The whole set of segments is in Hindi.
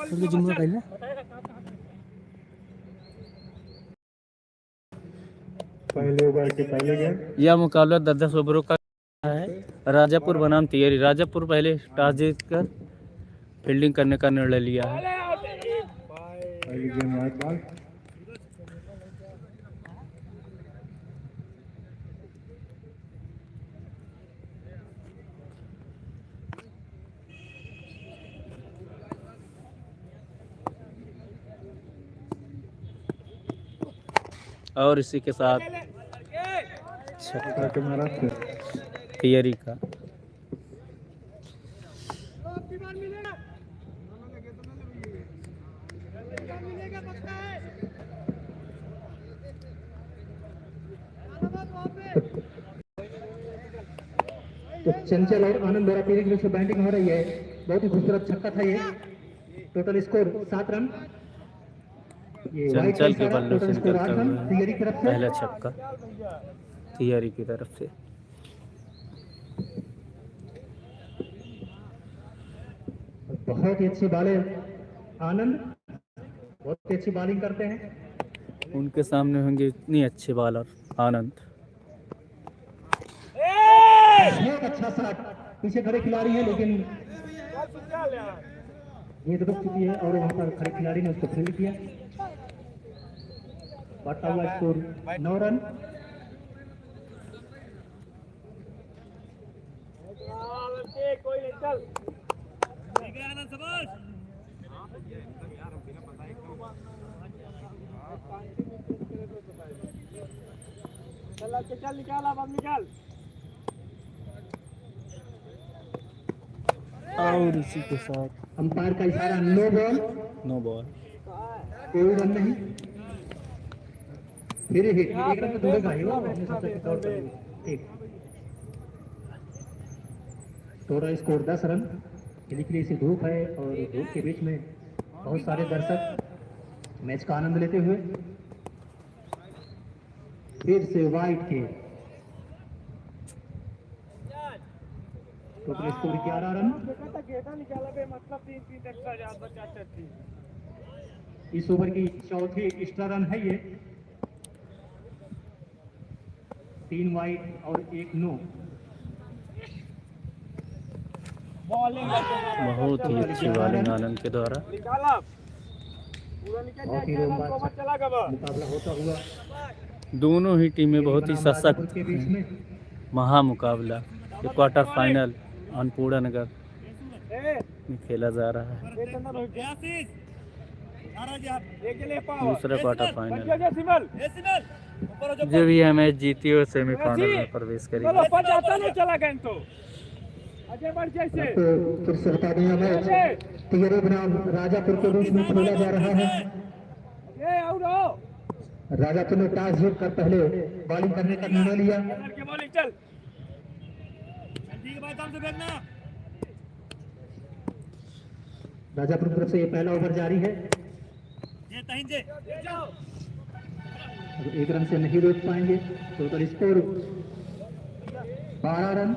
पहले ओवर के पहले गेंद। यह मुकाबला 10-10 ओवरों का है। राजापुर बनाम तियरी। राजापुर पहले टॉस जीतकर फील्डिंग करने का निर्णय लिया है। पहली गेंद वाइड बॉल। और इसी के साथ छक्का के मारा तियरी का। तो चंचल और आनंद द्वारा पीली ग्रुप से बैटिंग हो रही है। बहुत ही खूबसूरत छक्का था ये। Total score 7 run. चंचल के बल्ले से निकलता हुआ तियरी की तरफ से पहला छक्का तियरी की तरफ से। बहुत ही अच्छी बॉलिंग आनंद, बहुत ही अच्छी बॉलिंग करते हैं। उनके सामने होंगे इतनी अच्छे बॉलर आनंद। बहुत अच्छा शॉट। पीछे खड़े खिलाड़ी हैं लेकिन ये रुक चुकी है और वहां पर खड़े खिलाड़ी ने उसको फील्ड किया। बढ़ता हुआ स्कोर 9 रन। चल निकाल, अब निकाल। और इसी के साथ अंपायर का इशारा नो बॉल। No ball. कोई रन नहीं। फिर हिट। एक रन तो दूरेगा ही वो। हमने सोचा कि दौड़ कर ठीक। Total score 10 run. खिली सी धूप है और धूप के बीच में बहुत सारे दर्शक मैच का आनंद लेते हुए फिर से वाइट के टोटल स्कोर 11 रन। इस ओवर की चौथी एक्स्ट्रा रन है ये। 3 वाइट और 1 नो। बहुत ही अच्छी बॉलिंग आनंद के द्वारा। बहुत ही रोमांचक मुकाबला होता हुआ दोनों ही टीमें बहुत ही सशक्त के बीच में। महामुकाबला ये क्वार्टर फाइनल अनपूर्णा नगर में खेला जा रहा है। दूसरा क्वार्टर फाइनल जो भी है मैच जीती और सेमीफाइनल में प्रवेश करेगी। फिर से बता दें मैच तियरी बनाम राजापुर के बीच में खेला जा रहा है। राजापुर ने टॉस जीत कर पहले बॉलिंग करने का निर्णय लिया। राजापुर की तरफ से ये पहला ओवर जारी है। अब 1 रन से नहीं रोक पाएंगे। Total score 12 run.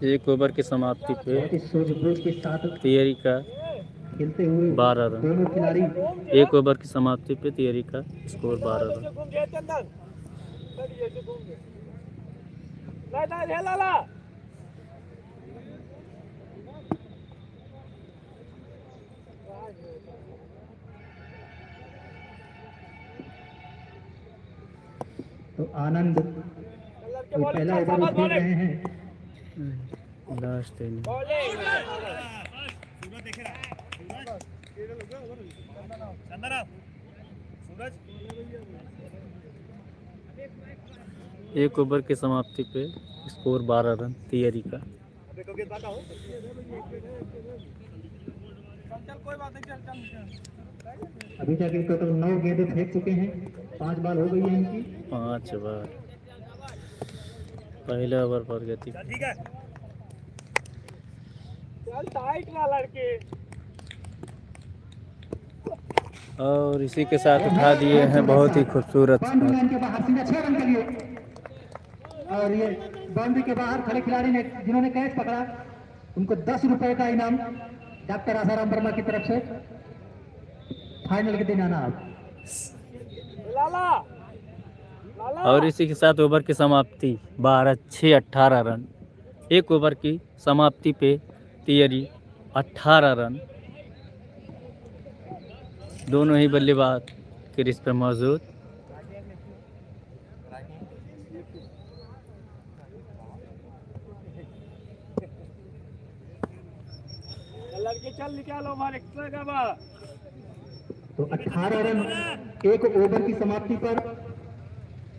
एक ओवर की समाप्ति पे सूझबूझ के साथ तियरी का खेलते हुए 12 रन। दोनों खिलाड़ी एक ओवर की समाप्ति पे तियरी का स्कोर 12 रन। तो आनंद पहला ओवर खेल रहे हैं। लास्ट इनिंग एक ओवर की समाप्ति पे स्कोर 12 रन तियरी का। अभी तक टोटल 9 गेंदें फेंक चुके हैं। 5 बॉल हो गई है इनकी। 5 बार पहले ओवर पर गति। और इसी के साथ उठा दिए हैं बहुत ही खूबसूरत। बाउंड्री के बाहर सीधा 6 रन के लिए। और ये बाउंड्री के बाहर खड़े खिलाड़ी ने जिन्होंने कैच पकड़ा उनको 10 रुपए का इनाम डॉक्टर आसाराम वर्मा की तरफ से फाइनल के दिन आना आप। और इसी के साथ ओवर की समाप्ति 12-6-18 रन। एक ओवर की समाप्ति पे तियरी 18 रन। दोनों ही बल्लेबाज क्रीज पर मौजूद। तो 18 रन एक ओवर की समाप्ति पर,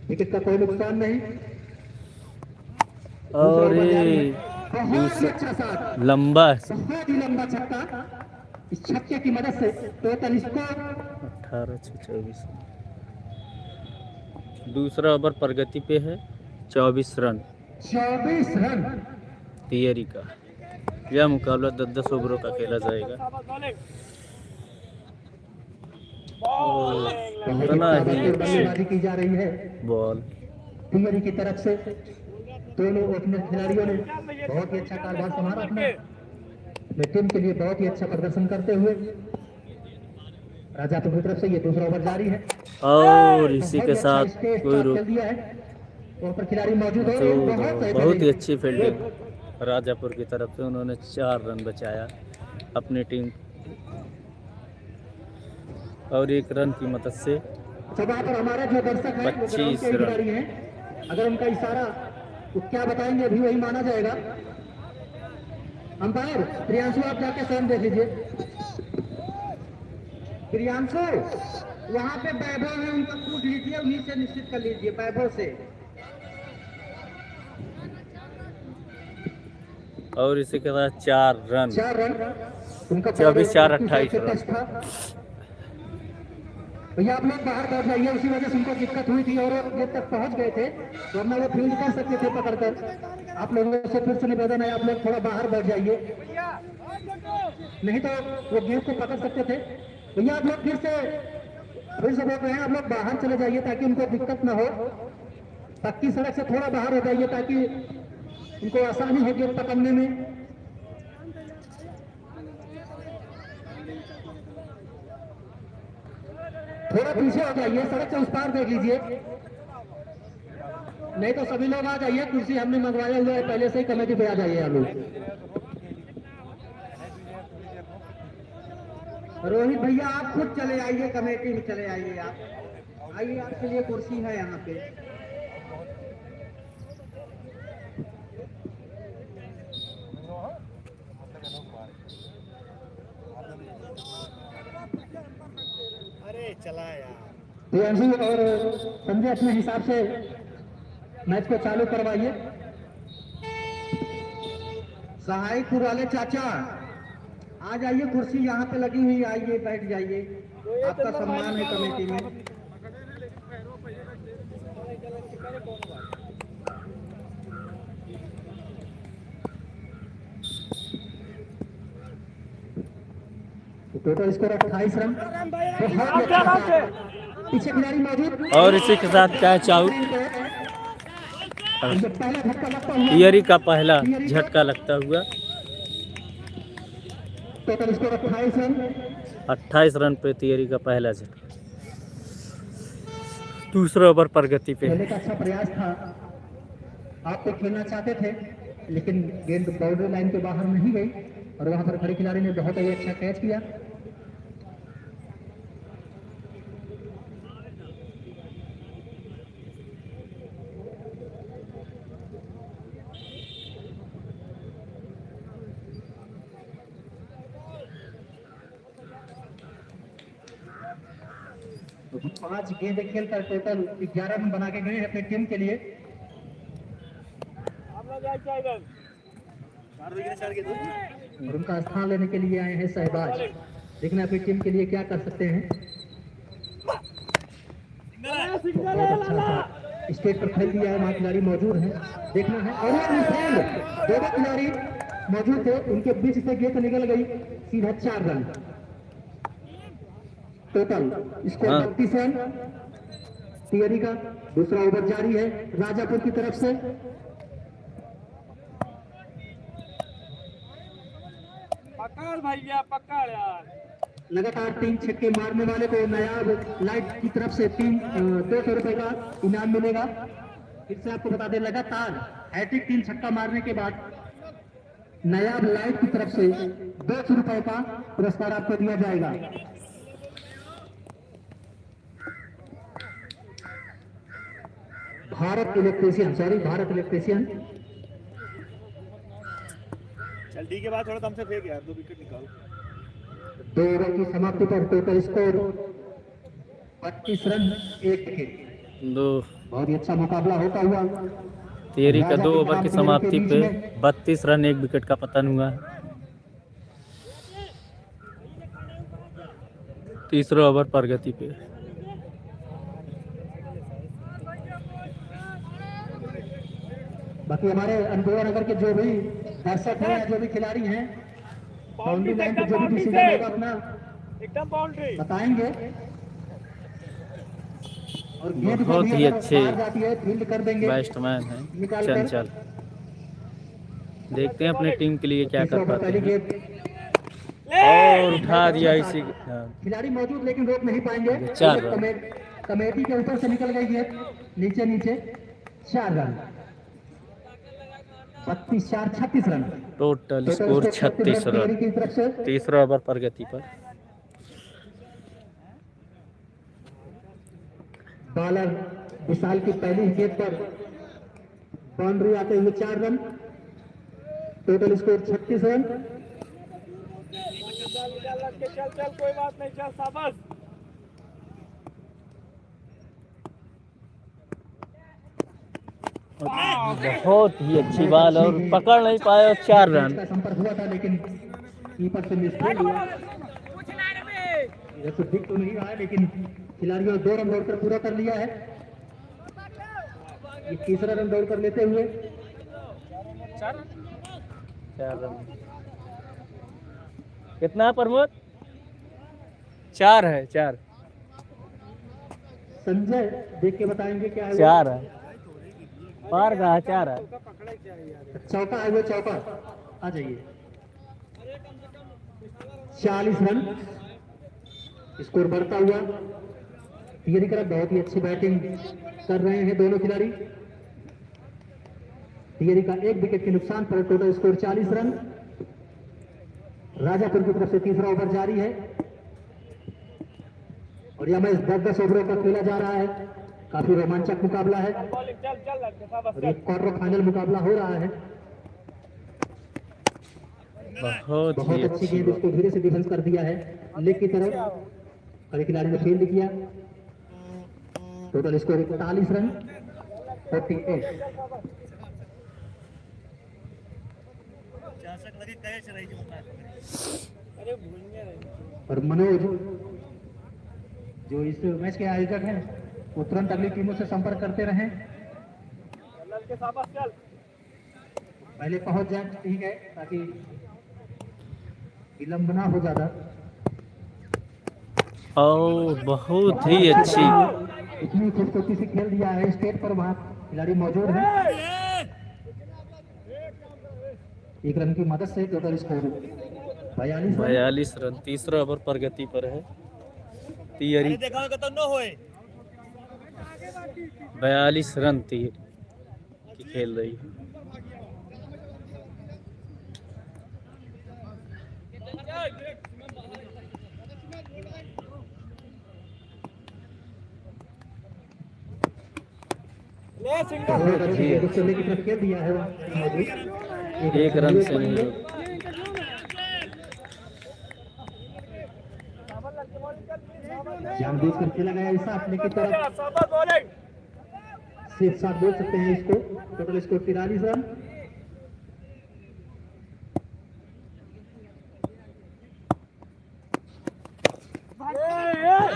विकेट का कोई नुकसान नहीं। और दूसरा ओवर जारी ये है। बहुत ही अच्छा शॉट, लंबा बहुत ही लंबा छक्का। इस छक्के की मदद से टोटल स्कोर 18-24। दूसरा ओवर प्रगति पे है 24 रन 24 रन। तियरी का। यह मुकाबला 10-10 ओवरों का खेला जाएगा। इतना ही बल्लेबाजी की जा रही है बॉल तियरी की तरफ से। दोनों ओपनर खिलाड़ियों ने बहुत ही अच्छा कारभार संभाला अपने टीम के लिए, बहुत ही अच्छा प्रदर्शन करते हुए। राजापुर की तरफ से ये दूसरा ओवर जारी है। और इसी के बहुत ही साथ अच्छा स्टेज कोई टॉप रुक खेल दिया है। ओपर खिलाड़ी मौजूद हो तो बहुत ही अच्छी फील्डिंग राजापुर की तरफ से। उन्होंने 4 रन बचाया अपनी टीम और 1 रन की मदद से सभा पर हमारे जो दर्शक हैं वो ग्राउंड 25 के रन। खिलाड़ी हैं। अगर उनका इशारा तो क्या बताएंगे अभी वही माना जाएगा। अंपायर प्रियांशु आप जाके स्वयं देख लीजिए। प्रियांशु वहां पे वैभव है, उनका पूछ लीजिए, उन्हीं से निश्चित कर लीजिए, वैभव से। और इसी के साथ 4 रन 4 रन उनका 24-4-28 रन। भैया आप लोग बाहर बैठ जाइए, उसी वजह से उनको दिक्कत हुई थी और ये तक पहुंच गए थे, वरना वो फील्ड कर सकते थे पकड़कर। आप लोगों से फिर से निवेदन है, आप लोग थोड़ा बाहर बैठ जाइए, नहीं तो वो गेंद को पकड़ सकते थे। भैया आप लोग फिर से बोल रहे हैं, आप लोग बाहर चले जाइए ताकि उनको दिक्कत ना हो। पक्की सड़क से थोड़ा बाहर हो जाइए ताकि उनको आसानी हो गेंद पकड़ने में। थोड़ा पीछे हो जाइए, सड़क से उस पार देख लीजिए, नहीं तो सभी लोग आ जाइए। कुर्सी हमने मंगवाया हुआ है पहले से ही, कमेटी पे आ जाइए आप लोग। रोहित भैया आप खुद चले आइए, कमेटी में चले आइए, आप आइए, आपके लिए कुर्सी है यहाँ पे। अरे चला यार। प्रियांशु और संजय अपने हिसाब से मैच को चालू करवाइए। सहायकपुर वाले चाचा आ जाइए, कुर्सी यहाँ पे लगी हुई, आइए बैठ जाइए, आपका सम्मान है कमेटी में। Total score 28 run. पीछे खिलाड़ी मौजूद और इसी के साथ कैच आउट। पहला झटका लगता हुआ, तियरी का पहला झटका लगता हुआ। Total score 28 run. 28 रन पे तियरी का पहला झटका। दूसरा ओवर प्रगति पे। खेलने का अच्छा प्रयास था, आप तो खेलना चाहते थे, लेकिन गेंद बाउंड्री लाइन के बाहर नहीं गई और वहां पर खड़े खिलाड़ी ने बहुत ही अच्छा कैच किया। तो 5 गेंदें खेलकर टोटल 11 रन बना के गए हैं अपनी टीम के लिए। और उनका स्थान लेने के लिए आए हैं सहबाज। देखना अपनी टीम के लिए क्या कर सकते हैं। बहुत अच्छा सा स्टेज पर खेल दिया है, वहाँ खिलाड़ी मौजूद हैं, देखना है। और दो खिलाड़ी मौजूद थे, उनके बीच से गेंद निकल गई, सीधा 4 रन। टोटल स्कोर 32 रन तियरी का। दूसरा ओवर जारी है राजापुर की तरफ से। पकड़ भैया पकड़ यार। लगातार 3 छक्के मारने वाले को नायाब लाइट की तरफ से 200 रुपए का इनाम मिलेगा। फिर से आपको बता दें, लगातार हैट्रिक 3 छक्का मारने के बाद नायाब लाइट की तरफ से 200 रुपए का पुरस्कार आपको दिया जाएगा। भारत इलेक्ट्रिशियन चल ठीक है बात, थोड़ा दम से फेंक यार, 2 विकेट निकाल। 2 ओवर की समाप्ति पर टोटल स्कोर 32 रन 1 विकेट। दो बहुत ही अच्छा मुकाबला होता हुआ तियरी का 2 ओवर की समाप्ति पे 32 रन 1 विकेट का पतन हुआ है। तीसरा ओवर प्रगति पे। बाकी हमारे अनपुरा नगर के जो भी दर्शक हैं, जो भी खिलाड़ी हैं, बाउंड्री लाइन पे जो भी डिसीजन होगा अपना एकदम बाउंड्री बताएंगे। और गेंद को बहुत भी ही अगर अच्छे बाहर जाती है फील्ड कर देंगे। बैट्समैन है निकाल कर। चंचल। देखते हैं अपने टीम के लिए क्या कर पाते पहली हैं। गेंद और उठा दिया इसी। हाँ, खिलाड़ी मौजूद लेकिन रोक नहीं पाएंगे। 4 रन। कमेटी के ऊपर से निकल गई गेंद नीचे 4 run. 32-4 36 run total score 36 run. की तरफ से। तीसरा ओवर प्रगति पर। बॉलर विशाल की पहली गेंद पर बाउंड्री आते हुए 4 रन। Total score 36 run. चल चल कोई बात नहीं, चल शाबाश। बहुत ही अच्छी बॉल और पकड़ नहीं पाए और 4 रन। का संपर्क हुआ था लेकिन कीपर से मिसफील्ड हुआ। इधर से दिख तो नहीं रहा है लेकिन खिलाड़ियों ने 2 रन दौड़कर पूरा कर लिया है। ये तीसरा रन दौड़ कर लेते हुए 4 रन। कितना है प्रमोद? 4 है 4। संजय देख के बताएंगे क्या है। 4 है पार का 4 है। चौका है वो, चौका आ जाइए। 40 रन स्कोर बढ़ता हुआ। तियरी की तरफ बहुत ही अच्छी बैटिंग कर रहे हैं दोनों खिलाड़ी। तियरी का 1 विकेट के नुकसान पर टोटल स्कोर 40 रन। राजापुर की तरफ से तीसरा ओवर जारी है और यह मैच 10-10 ओवरों का खेला जा रहा है। काफी रोमांचक मुकाबला है और ये क्वार्टर फाइनल मुकाबला हो रहा है। बहुत ही बहुत अच्छी गेंद, उसको धीरे से डिफेंस कर दिया है लेग की तरफ और एक खिलाड़ी ने फील्ड किया। Total score 41 run 48। और मनोज जो इस मैच के आयोजक हैं वो तुरंत अगली टीमों से संपर्क करते रहें। पहले पहुंच जाए ठीक है ताकि विलंब ना हो ज्यादा। और बहुत ही अच्छी। इतनी खूबसूरती से खेल दिया है स्टेट पर, वहां खिलाड़ी मौजूद है। 1 रन की मदद से टोटल स्कोर 42 रन। तीसरा ओवर प्रगति पर है। तियरी 42 रन तियरी की खेल रही है। खेल दिया है 1 रन से नहीं रोक। जानबूझकर खेला गया इस अपने की तरफ, सिर्फ साथ बोल सकते हैं इसको। Total score 43 run.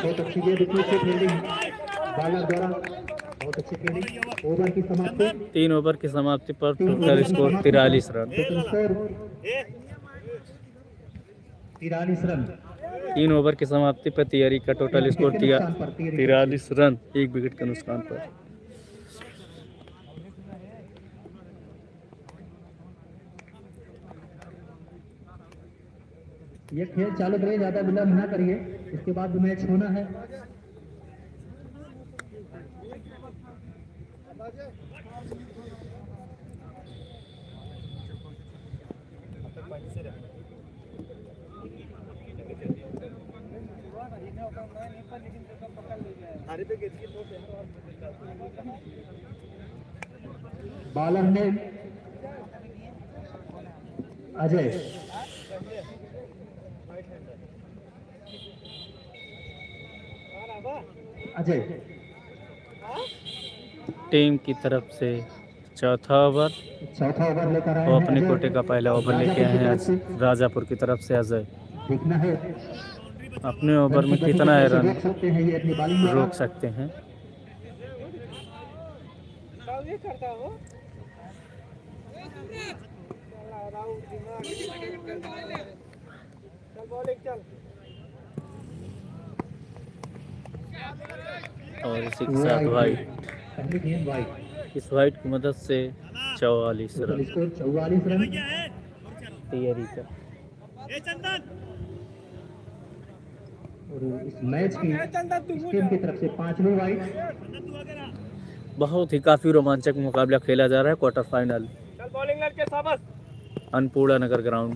बहुत अच्छी गेंद, इतनी अच्छी फील्डिंग बॉलर द्वारा, बहुत अच्छी फील्डिंग। ओवर की समाप्ति 3 ओवर की समाप्ति पर total score 43 run. Total score 43 run. 3 over की समाप्ति पर तियरी का टोटल स्कोर 43 रन 1 विकेट के नुकसान पर। ये खेल चालू करिए, ज्यादा विलंब ना करिए, इसके बाद मैच होना है। बॉलर ने अजय, अजय टीम की तरफ से चौथा ओवर। चौथा ओवर लेकर आए वो हैं अपने अजय। कोटे का पहला ओवर लेके आए हैं आज राजापुर की तरफ से अजय। देखना है अपने ओवर में गति को कितना कैसे रन रोक सकते हैं ये अपनी बॉलिंग द्वारा। रोक सकते हैं। और इसी के साथ वाइट, पहली गेंद वाइट। इस वाइट की मदद से 44 टोटल रन स्कोर 44 रन। तैयारी का। और इस मैच की इस टीम की तरफ से 5वीं वाइट। बहुत ही काफ़ी रोमांचक मुकाबला खेला जा रहा है। क्वार्टर फाइनल अन्नपूर्णा नगर ग्राउंड,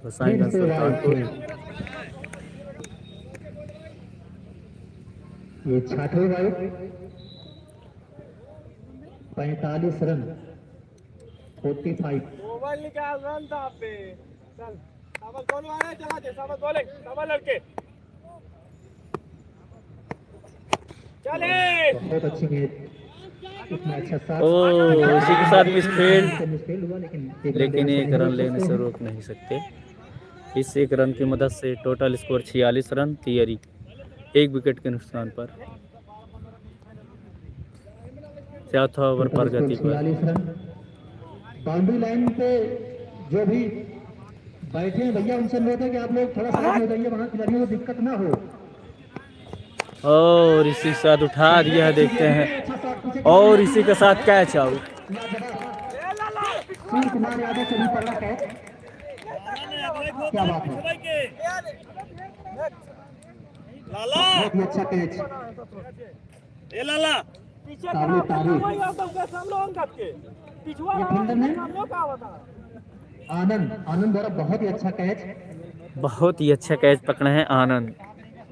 गोसाईगंज सुल्तानपुर। ये 6वीं वाइट। 45 रन 45। ओवर निकाल रन था पे चल साबल कौन आ रहा है, चला दे साबल बॉलिंग, साबल लड़के चले। बहुत अच्छी गेंद, इतना अच्छा साथ। ओ इसी के साथ मिसफील्ड, मिसफील्ड हुआ लेकिन एक रन लेने से रोक नहीं सकते। इस एक रन की मदद से टोटल स्कोर 46 रन। तियरी एक विकेट के नुकसान पर। चौथा ओवर पर गति पर। 46 रन। बाउंड्री लाइन पे जो भी बैठे हैं भैया, उनसे अनुरोध है कि आप लोग थोड़ा साइड में जाइए, वहाँ खिलाड़ियों को दिक्कत ना हो। और इसी के साथ उठा दिया है, देखते हैं। और इसी के साथ कैच आउट। सूर्य कुमार यादव से भी पड़ा कैच। क्या बात है, बहुत ही अच्छा कैच। लाला ये फील्डर ने आनंद द्वारा बहुत ही अच्छा कैच। बहुत ही अच्छा कैच पकड़े हैं आनंद,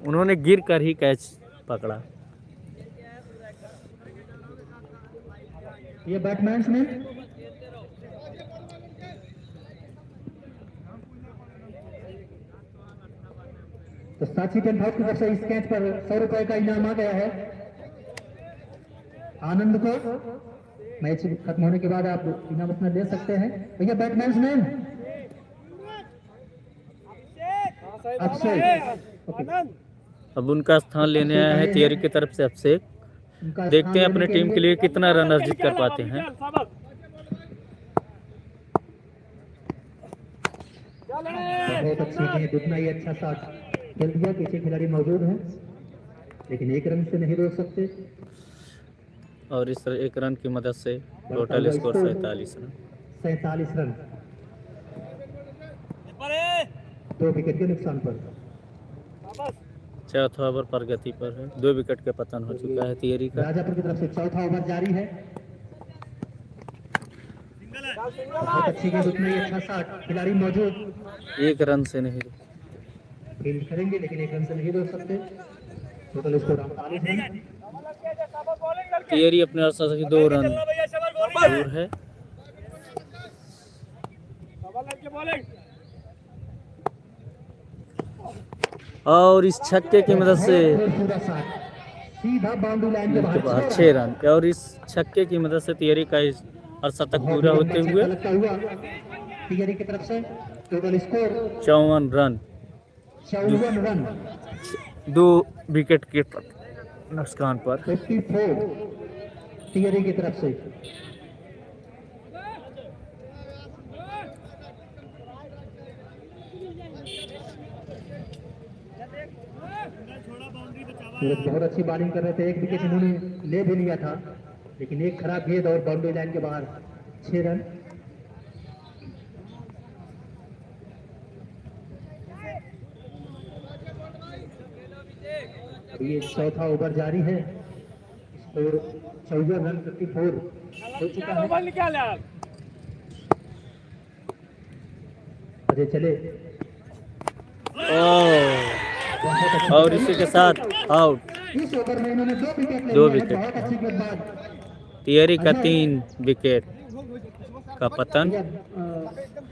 उन्होंने गिर कर ही कैच पकड़ा। ये बैट्समैन ने तो साक्षी टेंट हाउस की तरफ से इस कैच पर 100 रुपए का इनाम आ गया है आनंद को। मैच खत्म होने के बाद आप इनाम अपना ले सकते हैं। भैया बैट्समैन अभिषेक, अब उनका स्थान लेने आया है तियरी की तरफ से अभिषेक। देखते हैं अपने टीम के लिए कितना रन अर्जित कर पाते हैं। बहुत अच्छी गेंद, उतना ही अच्छा शॉट खेल दिया। पीछे खिलाड़ी मौजूद हैं लेकिन एक रन से नहीं रोक सकते। और इस एक रन की मदद से total score 47 run. 47 run 2 wicket के नुकसान पर। चौथा ओवर पर गति पर है, 2 विकेट के पतन हो चुका है तियरी का। राजापुर की तरफ से चौथा ओवर जारी है। बहुत अच्छी गेंद, उतना ही अच्छा शॉट, खिलाड़ी मौजूद। एक रन से नहीं फील्ड करेंगे लेकिन एक रन से नहीं रोक सकते। Total score 48 run. तियरी अपने अर्सा से 2 रन दूर है। और इस छक्के की मदद से पूरा शॉट सीधा बाउंड्री लाइन के इनके बाहर पास 6 रन। और इस छक्के की मदद से तियरी का इस अर्धशतक पूरा होते हुए तियरी की तरफ से total score 54 run 54 run 2 wicket के नुकसान पर। 54 तियरी की तरफ से। सूरज बहुत अच्छी बॉलिंग कर रहे थे, एक विकेट इन्होंने ले भी लिया था लेकिन एक खराब गेंद और बाउंड्री लाइन के बाहर 6 रन। ये चौथा ओवर जारी है। स्कोर 14 रन 54 हो चुका है। ओवर निकाल यार। अजय चले। बहुत अच्छी और गेंद। इसी के साथ आउट। इस ओवर में इन्होंने 2 विकेट ले दो लिए हैं। विकेट। बहुत अच्छी गेंदबाज तियरी का 3 विकेट का पतन।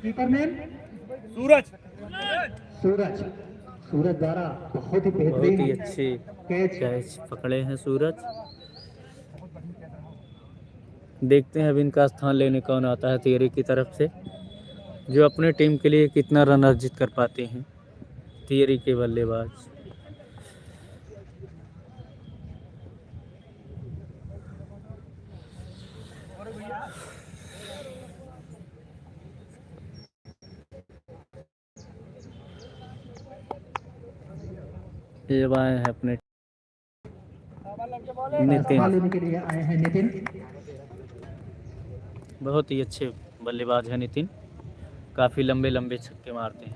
कीपर नेम सूरज। सूरज। सूरज द्वारा बहुत ही बहुत ही बेहतरीन अच्छे कैच। कैच पकड़े हैं सूरज। देखते हैं अब इनका स्थान लेने कौन आता है तियरी की तरफ से, जो अपने टीम के लिए कितना रन अर्जित कर पाते हैं तियरी के बल्लेबाज। ये अब आए हैं अपने नितिन। संभाल लेने के लिए आए हैं नितिन। बहुत ही अच्छे बल्लेबाज हैं नितिन, काफ़ी लंबे लंबे छक्के मारते हैं।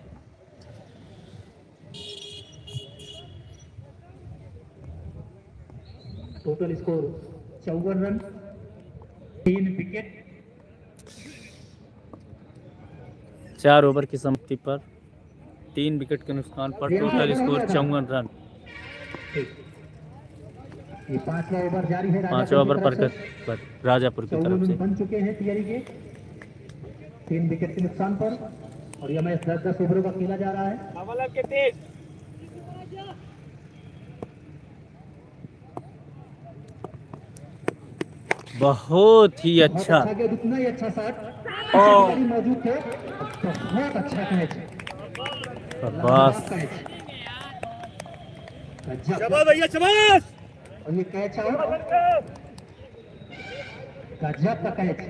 Total score 54 run 3 wicket. 4 over की समाप्ति पर 3 विकेट के नुकसान पर टोटल स्कोर 54 रन। ये 5वां ओवर जारी है। 5 ओवर पर राजापुर की तरफ से। बन चुके हैं तियरी के 3 विकेट के नुकसान पर, और यह मैच 10-10 ओवरों का खेला जा रहा है। अमल के तेज। बहुत ही अच्छा। गेंद, उतना ही अच्छा शॉट मौजूद थे। बहुत अच्छा कैच। बस शाबाश भैया शाबाश। और ये कैच आउट। गजब का कैच।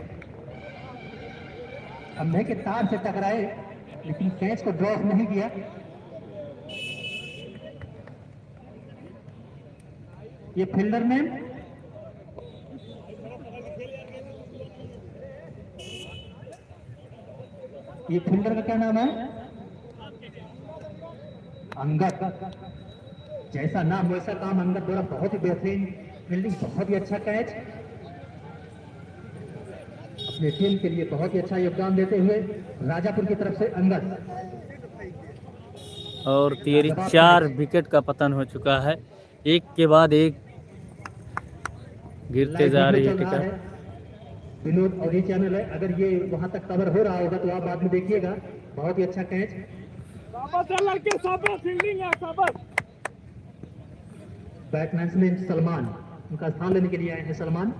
खंभे के तार से टकराए लेकिन कैच को ड्रॉप नहीं किया। ये फील्डर ने ये फील्डर का क्या नाम है? अंगद। जैसा नाम वैसा काम। अंगद द्वारा बहुत ही बेहतरीन फील्डिंग, बहुत ही अच्छा कैच। अपने टीम के लिए बहुत ही अच्छा योगदान देते हुए राजापुर की तरफ से अंगद। और तियरी 4 विकेट का पतन हो चुका है, एक के बाद एक गिरते जा रही है टिकट। विनोद और ये चैनल है, अगर ये वहां तक कवर हो रहा होगा तो आप बाद में देखिएगा। बहुत ही अच्छा कैच। लड़के शाबाश फील्डिंग है शाबाश। बैट्समैन सलमान, उनका स्थान लेने के लिए आए हैं सलमान।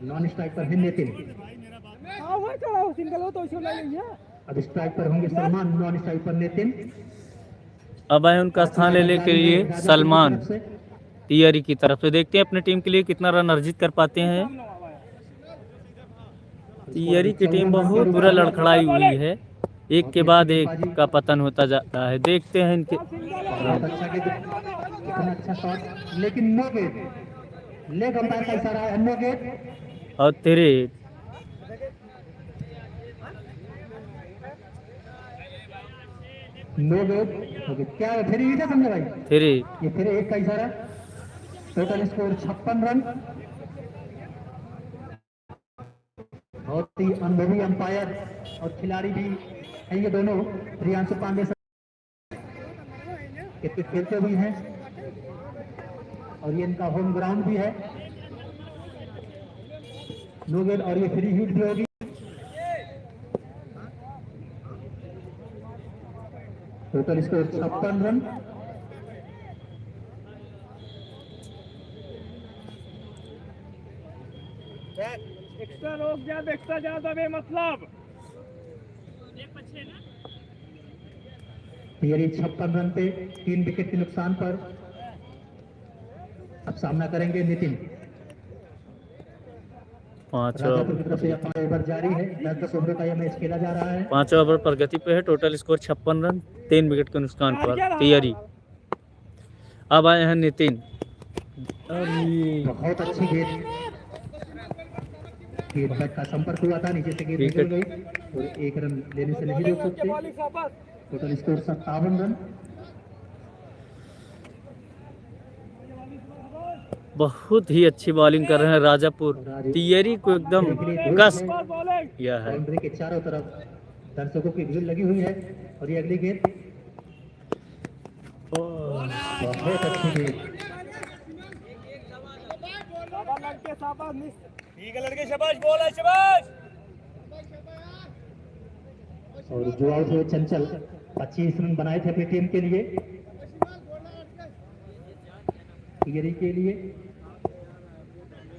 नॉन स्ट्राइक पर है नितिन। अब स्ट्राइक पर होंगे सलमान, नॉन स्ट्राइक पर नितिन। अब आए उनका स्थान लेने के लिए सलमान तियरी की तरफ से। देखते हैं अपनी टीम के लिए कितना रन अर्जित कर पाते हैं। तियरी की टीम बहुत बुरा लड़खड़ाई हुई है, एक के बाद एक का पतन होता जाता है। देखते हैं इनके। बहुत अच्छा कितना अच्छा शॉट, लेकिन नो गेट। लेग अंपायर का इशारा है, नो गेट। और तेरे नो गेट। ओके, क्या है फिर ये समझे भाई? तेरे ये फिर एक का इशारा। Total score 56 run. बहुत ही अनुभवी अंपायर और खिलाड़ी भी हैं ये दोनों। प्रियांशु पांडे क्रिकेट खेलते हुए हैं, और ये इनका होम ग्राउंड भी है। नो गेट, और ये फ्री हिट भी होगी। Total score 56 run. एक्स्ट्रा रोक जा, एक्स्ट्रा जा दबे मतलब। तियरी 56 रन पे 3 विकेट के नुकसान पर अब सामना करेंगे नितिन। 5 राजापुर की तरफ से 5 ओवर जारी है। 10-10 ओवर का यह मैच खेला जा रहा है। 5 ओवर प्रगति पे है। टोटल स्कोर 56 रन 3 विकेट के नुकसान पर तियरी। अब आए हैं नितिन। बहुत अच्छी गेंद। बैट का संपर्क हुआ था, नीचे से गेंद निकल गई और 1 रन लेने से नहीं रोक सकते। Total score 57 run. बहुत ही अच्छी बॉलिंग कर रहे हैं राजापुर। तियरी को एकदम कस बॉलिंग किया है। बाउंड्री के चारों तरफ दर्शकों की भीड़ लगी हुई है और ये अगली गेंद बहुत अच्छी गेंद। शाबाश लड़के शाबाश ठीक है लड़के शाबाश बॉल है शाबाश। और जो आउट हुए चंचल 25 रन बनाए थे अपनी टीम के लिए, तियरी के लिए,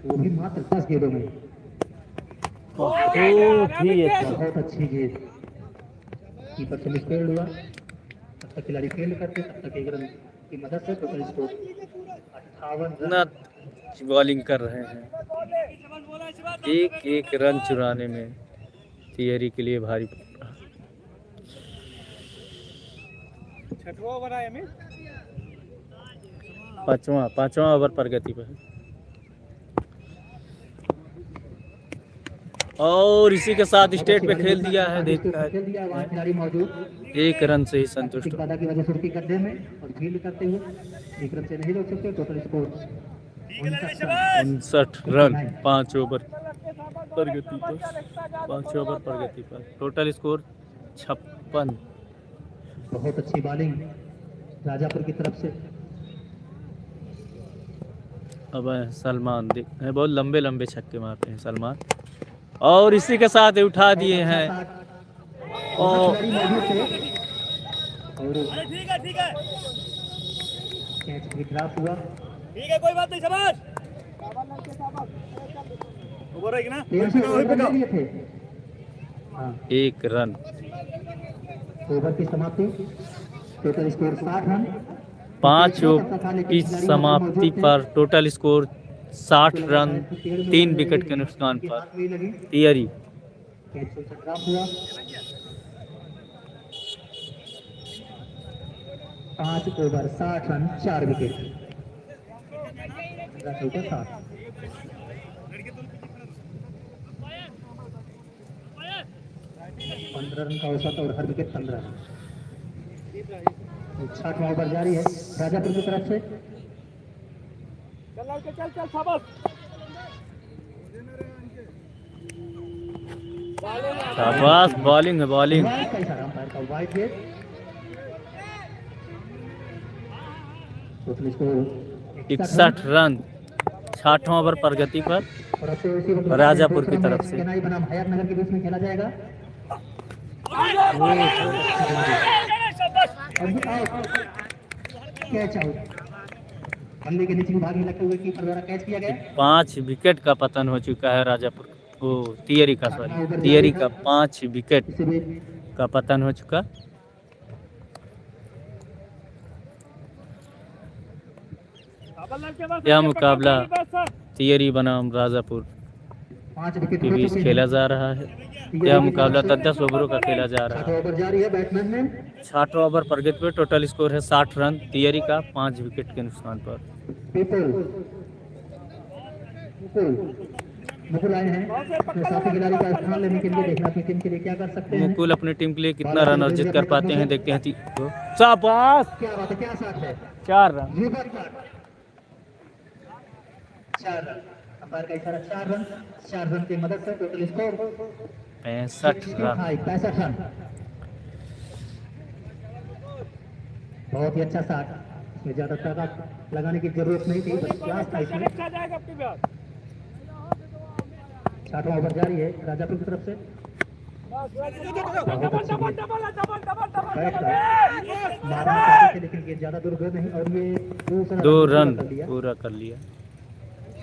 वो भी मात्र 10 गेंदों में। बहुत ही अच्छा। बहुत अच्छी गेंद, कीपर से मिसफील्ड हुआ, तब तक खिलाड़ी फील्ड करते, तब तक एक रन की मदद से टोटल स्कोर 58 रन। इतना बॉलिंग कर रहे हैं, एक एक रन चुराने में तियरी के लिए भारी पड़ रहा। छठवा ओवर है अमित। पांचवा ओवर प्रगति पर है। और इसी के साथ स्टेट पे खेल दिया है। देखता खेल दिया, वहाँ खिलाड़ी मौजूद, है एक रन से ही संतुष्ट हो। बाधा की वजह से उसके गड्ढे में और फील्ड करते हुए एक रन से नहीं रोक सकते। टोटल स्कोर 59 रन 5 ओवर प्रगति पर। 5 ओवर प्रगति पर टोटल स्कोर 56। बहुत अच्छी बॉलिंग राजापुर की तरफ से। अब सलमान देख बहुत लंबे लंबे छक्के मारते हैं सलमान, और इसी के साथ उठा दिए हैं। और ठीक है कैच भी ड्रॉप हुआ। ठीक है कोई बात नहीं शाबाश। शाबाश लड़के शाबाश ओवर है कि ना तेल से ओवर बना लिए थे। हाँ, एक रन। ओवर की समाप्ति, टोटल स्कोर 60 रन। 5 ओवर की समाप्ति पर टोटल स्कोर 60 रन 3 विकेट के नुकसान पर तियरी। कैच से ड्रॉप हुआ। 5 ओवर 60 रन 4 विकेट। 15 रन का औसत और हर विकेट 15 रन। 60वां ओवर जारी है राजापुर की तरफ से। चल लड़के चल चल शाबाश। शाबाश बॉलिंग है बॉलिंग। वाइड का इशारा अंपायर का, वाइड गेंद। टोटल स्कोर 61 रन 60वां ओवर प्रगति पर और अब से उसी वक्त राजापुर की तरफ से। केनाई बनाम हयात नगर के बीच में खेला जाएगा। कैच आउट, बल्ले के नीचे भाग में लगते हुए कीपर द्वारा कैच किया गया। 5 विकेट का पतन हो चुका है राजापुर वो तियरी का, सॉरी तियरी का 5 विकेट इसी बीच का पतन हो चुका। शाबाश लड़के बस यह मुकाबला तियरी बनाम राजापुर 5 विकेट के हो बीच चुके खेला हैं। जा रहा है। यह मुकाबला 10 ओवरों का खेला जा रहा है। 60 ओवर जारी है बैट्समैन में। 60वां ओवर प्रगति पर टोटल स्कोर है 60 रन तियरी का 5 विकेट के नुकसान पर। पीपल मुकुल आए हैं अपने साथी खिलाड़ी का स्थान लेने के लिए। देखना अपनी टीम के लिए क्या कर सकते हैं। मुकुल अपनी टीम के लिए कितना रन अर्जित कर पाते हैं, देखते हैं। शाबाश, क्या बात है, क्या साथ है। 4 run. River card 4 run, umpire का इशारा 4 रन की मदद से टोटल स्कोर 65 रन। 65 रन। बहुत ही अच्छा शॉट, इसमें ज्यादा ताकत लगाने की जरूरत नहीं थी, बस क्लास था इसमें। अच्छा जाएगा अपनी बात। 60वां ओवर जारी है राजापुर की तरफ से। बैठ गए, मारना चाहते थे लेकिन ये ज्यादा दूर गए नहीं और ये 2 रन पूरा कर लिया।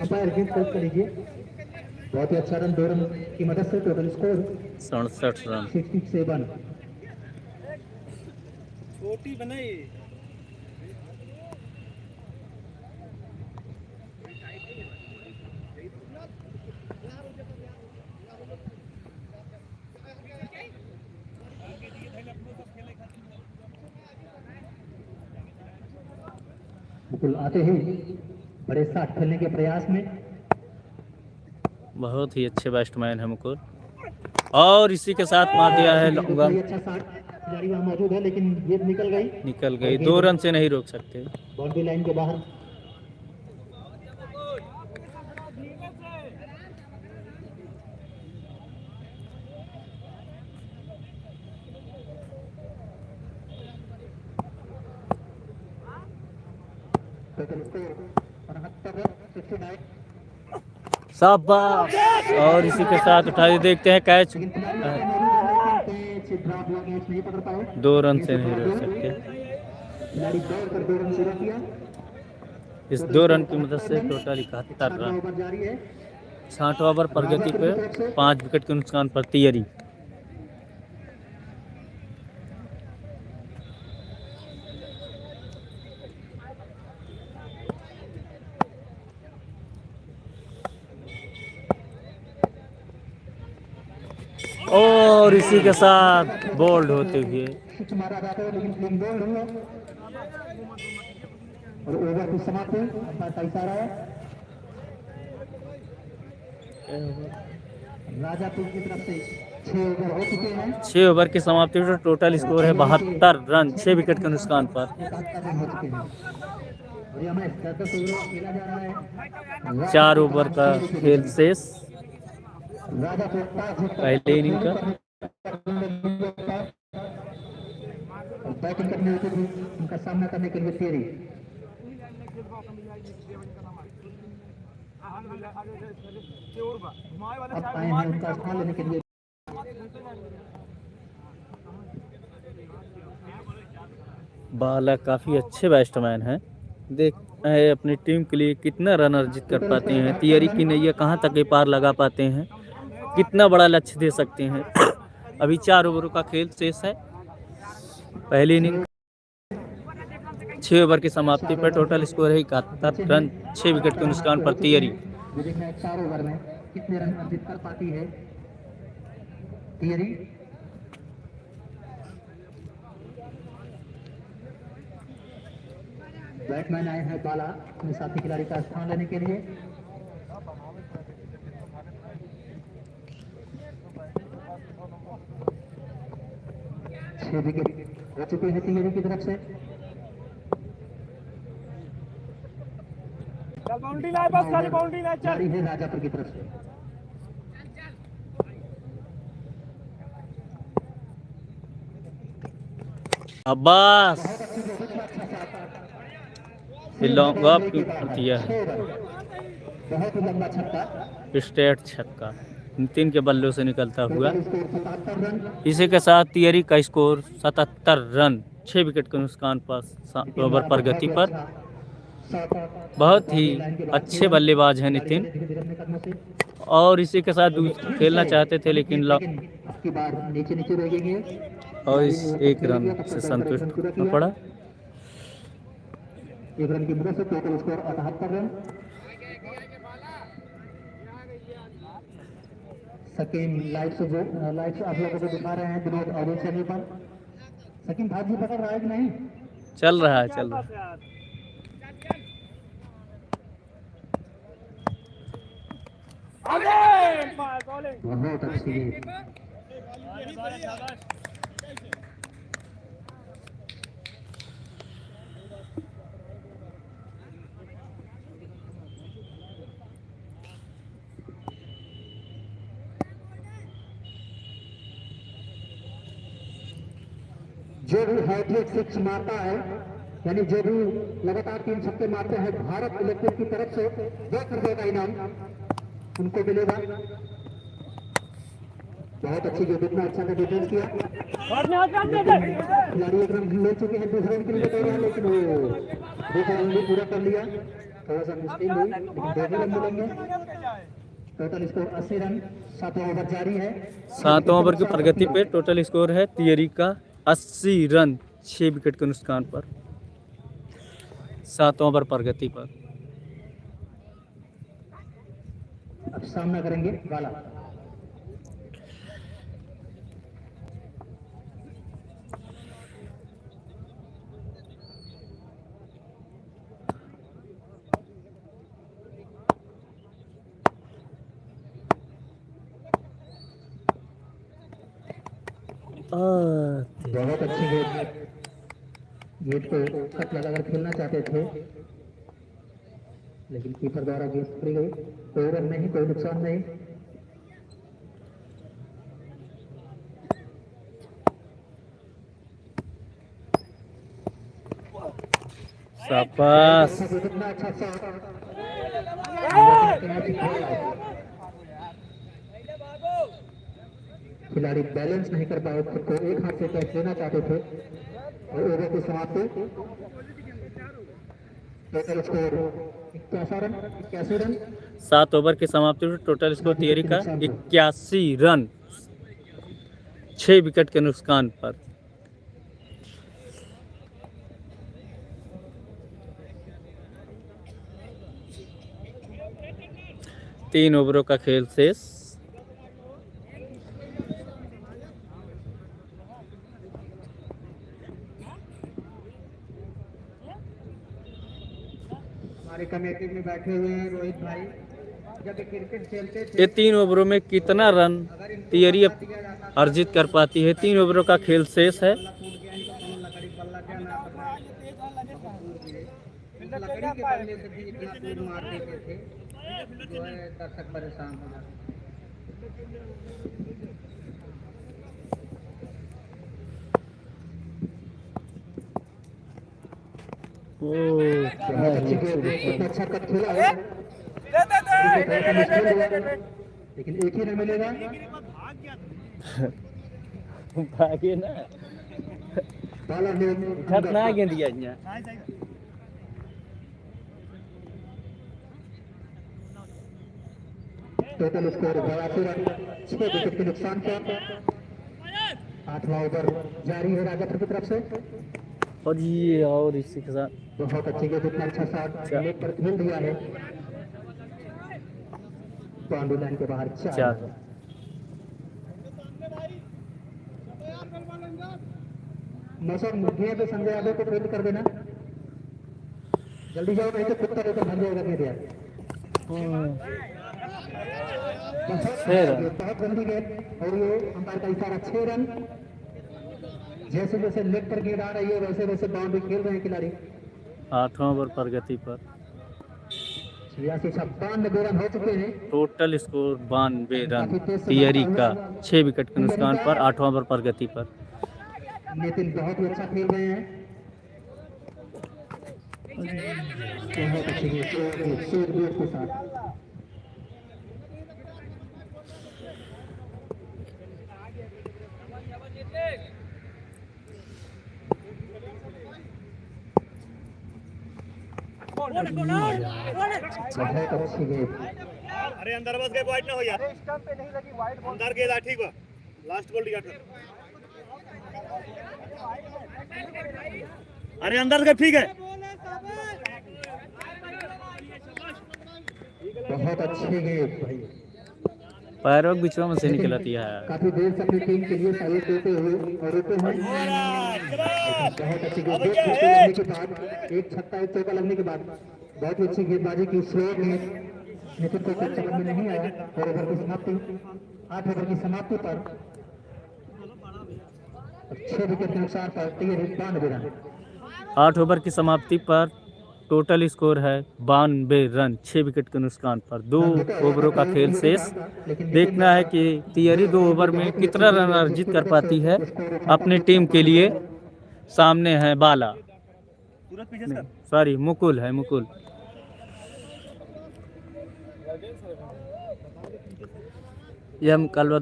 अंपायर गेंद कट कर लीजिए। बहुत ही अच्छा रन, 2 रन की मदद से टोटल स्कोर 67 रन। 67। छोटी बनाई मुकुल आते ही बड़े शॉट खेलने के प्रयास में। बहुत ही अच्छे बैट्समैन है मुकुल। और इसी के साथ मार दिया है लॉन्ग, ये अच्छा शॉट खिलाड़ी वहाँ मौजूद है लेकिन गेंद निकल गई, निकल गई। 2 रन से नहीं रोक सकते। बाउंड्री लाइन के बाहर। Total score 69। शाबाश। और इसी के साथ उठा के देखते हैं कैच। लेकिन खिलाड़ी वहाँ पे मौजूद है लेकिन कैच ड्रॉप हुआ, कैच नहीं पकड़ पाए। 2 रन से नहीं रोक सकते। खिलाड़ी दौड़ कर 2 रन पूरा किया। इस 2 रन की मदद से टोटल 71 रन। ओवर जारी है। 60 ओवर प्रगति पे 5 विकेट के नुकसान पर तियरी। और इसी के साथ बोल्ड होते हुए सिक्स मारा जाता है लेकिन प्लेइंग बॉल नहीं है और ओवर की समाप्ति। अंपायर का इशारा है। राजापुर की तरफ से 6 ओवर हो चुके हैं। 6 ओवर की समाप्ति पर टोटल स्कोर है 72 रन, 6 विकेट के नुकसान पर। 71 रन हो चुके हैं और ये मैच 10 ओवर खेला जा रहा है। 4 ओवर का खेल शेष। राजापुर पहले इनिंग का बैटिंग करने के लिए उनका सामना करने के लिए तैयारी। अब आए हैं उनका स्थान लेने के लिए। बालक काफ़ी अच्छे बैट्समैन हैं। देखते हैं अपनी टीम के लिए कितना रन अर्जित कर पाते हैं, तियरी की नैया कहाँ तक के पार लगा पाते हैं, कितना बड़ा लक्ष्य दे सकते हैं। अभी 4 ओवरों का खेल शेष है। पहली इनिंग 6 ओवर की समाप्ति पर टोटल स्कोर है 71 रन, 6 विकेट के नुकसान पर तियरी। ये देखना है 4 ओवर में कितने रन अर्जित कर पाती है तियरी। बैट्समैन आए हैं बाला अपने साथी खिलाड़ी का स्थान लेने के लिए। छह विकेट हो चुके हैं तियरी की तरफ से। चल बाउंड्री लाए, बस खाली बाउंड्री लाए, चल। जारी है राजापुर की तरफ से। अब्बास लॉन्ग ऑफ किया है, बहुत ही लंबा छक्का, स्ट्रेट छक्का नितिन के बल्लों से निकलता हुआ। Score 77 run. इसी के साथ तियरी का स्कोर 77 रन, 6 विकेट के नुकसान पर 7 ओवर प्रगति पर। बहुत ही अच्छे बल्लेबाज हैं नितिन और इसी के साथ खेलना चाहते थे लेकिन आपकी बार नीचे नीचे रहेंगे और इस 1 रन से संतुष्ट होना पड़ा। 1 रन की मदद से total score 78 run. Scheme live से आप लोगों को दिखा रहे हैं विनोद ऑडियो चैनल पर। सकीम भाजी पकड़ रहा है कि नहीं? चल रहा है, चल रहा है। बहुत अच्छी गेंद। जो भी हैट्रिक 6 मारता है यानी जो भी लगातार 3 छक्के मारते हैं भारत इलेक्ट्रिक की तरफ से 10 रुपए का इनाम उनको मिलेगा। बहुत अच्छी गेंद, इतना अच्छा का डिफेंस किया। खिलाड़ी 1 रन ले चुके हैं, दूसरे रन के लिए दौड़ रहे हैं लेकिन वो 2 रन भी पूरा कर लिया। थोड़ा सा मुश्किल हुई लेकिन 2 रन मिलेंगे। Total score 80 run. 7वां ओवर जारी है। 7वां ओवर की प्रगति पे टोटल स्कोर है तियरी का 80 रन, 6 विकेट के नुकसान पर। 7वां ओवर प्रगति पर अब सामना करेंगे बाला। बहुत अच्छी गेंद, गेंद को कट लगाकर खेलना चाहते थे, लेकिन कीपर द्वारा गेंद पकड़ी गई। कोई रन नहीं, कोई नुकसान नहीं। शाबाश। कितना अच्छा शॉट। खिलाड़ी बैलेंस नहीं कर पाए, खुद को एक हाथ से कैच लेना चाहते थे और ओवर की समाप्ति। Total score 81 run, 81 run. 7 over की समाप्ति में टोटल स्कोर तियरी का 81 रन, 6 विकेट के नुकसान पर। तीन ओवरों का खेल शेष। हमारे कमेटी में बैठे हुए हैं रोहित भाई। जब क्रिकेट खेलते थे, ये 3 ओवरों में कितना रन तियरी अर्जित कर पाती है? 3 ओवरों का खेल शेष है। लकड़ी के बल्ले से भी इतना दूर मार देते थे, जो है दर्शक परेशान हो जाते। बहुत अच्छी गेंद, कितना अच्छा कट खेला है, लेकिन एक ही रन मिलेगा। भागे ना, बाला ने खतरनाक गेंद दिया यहाँ। टोटल स्कोर 82 रन, 6 विकेट के नुकसान पर। 8वां ओवर जारी है राजापुर की तरफ से। और ये और इसी के साथ बहुत अच्छी गेंद, इतना अच्छा शॉट लेग पर खेल दिया है। बाउंड्री लाइन के बाहर 4। मौसम गेंद संजय यादव को ट्रेड कर देना, जल्दी जाओ नहीं तो कुत्ता लेकर भाग जाएगा गेंद यार। बहुत गंदी गेंद, और ये अंपायर का इशारा 6 रन। जैसे जैसे लेग पर गेंद आ रही है वैसे वैसे बाउंड्री खेल रहे हैं खिलाड़ी। 8वां ओवर प्रगति पर। 96-92 रन हो चुके हैं। टोटल स्कोर 92 रन तियरी का, 6 विकेट के नुकसान पर। 8वां ओवर प्रगति पर। नितिन बहुत ही अच्छा खेल रहे हैं। बहुत अच्छी गेंद के साथ। बहुत अच्छी गेंद। अरे अंदर बस गए, वाइड ना हो यार। स्टंप पे नहीं लगी, वाइड अंदर गेंद आ, ठीक बा। लास्ट बॉल दिया। अरे अंदर गए, ठीक है। बहुत अच्छी गेंद भाई, पैरों के बीच में से निकलती है। काफी देर से अपनी टीम के लिए सहयोग देते हुए और रुके हैं। बहुत अच्छी गेंद, 2 छक्के लगने के बाद, एक छक्का एक चौका लगने के बाद बहुत ही अच्छी गेंदबाजी की। स्लो गेंद, नितिन को कुछ समझ में नहीं आया। और ओवर की समाप्ति, 8 ओवर की समाप्ति पर 6 विकेट के नुकसान पर 92 रन। 8 ओवर की समाप्ति पर टोटल स्कोर है 92 रन, 6 विकेट के नुकसान पर। 2 ओवरों का खेल शेष। देखना है कि तियरी 2 ओवर में कितना रन अर्जित कर पाती है अपनी टीम के लिए। सामने है बाला, सॉरी मुकुल है, मुकुल। यह मुकाबला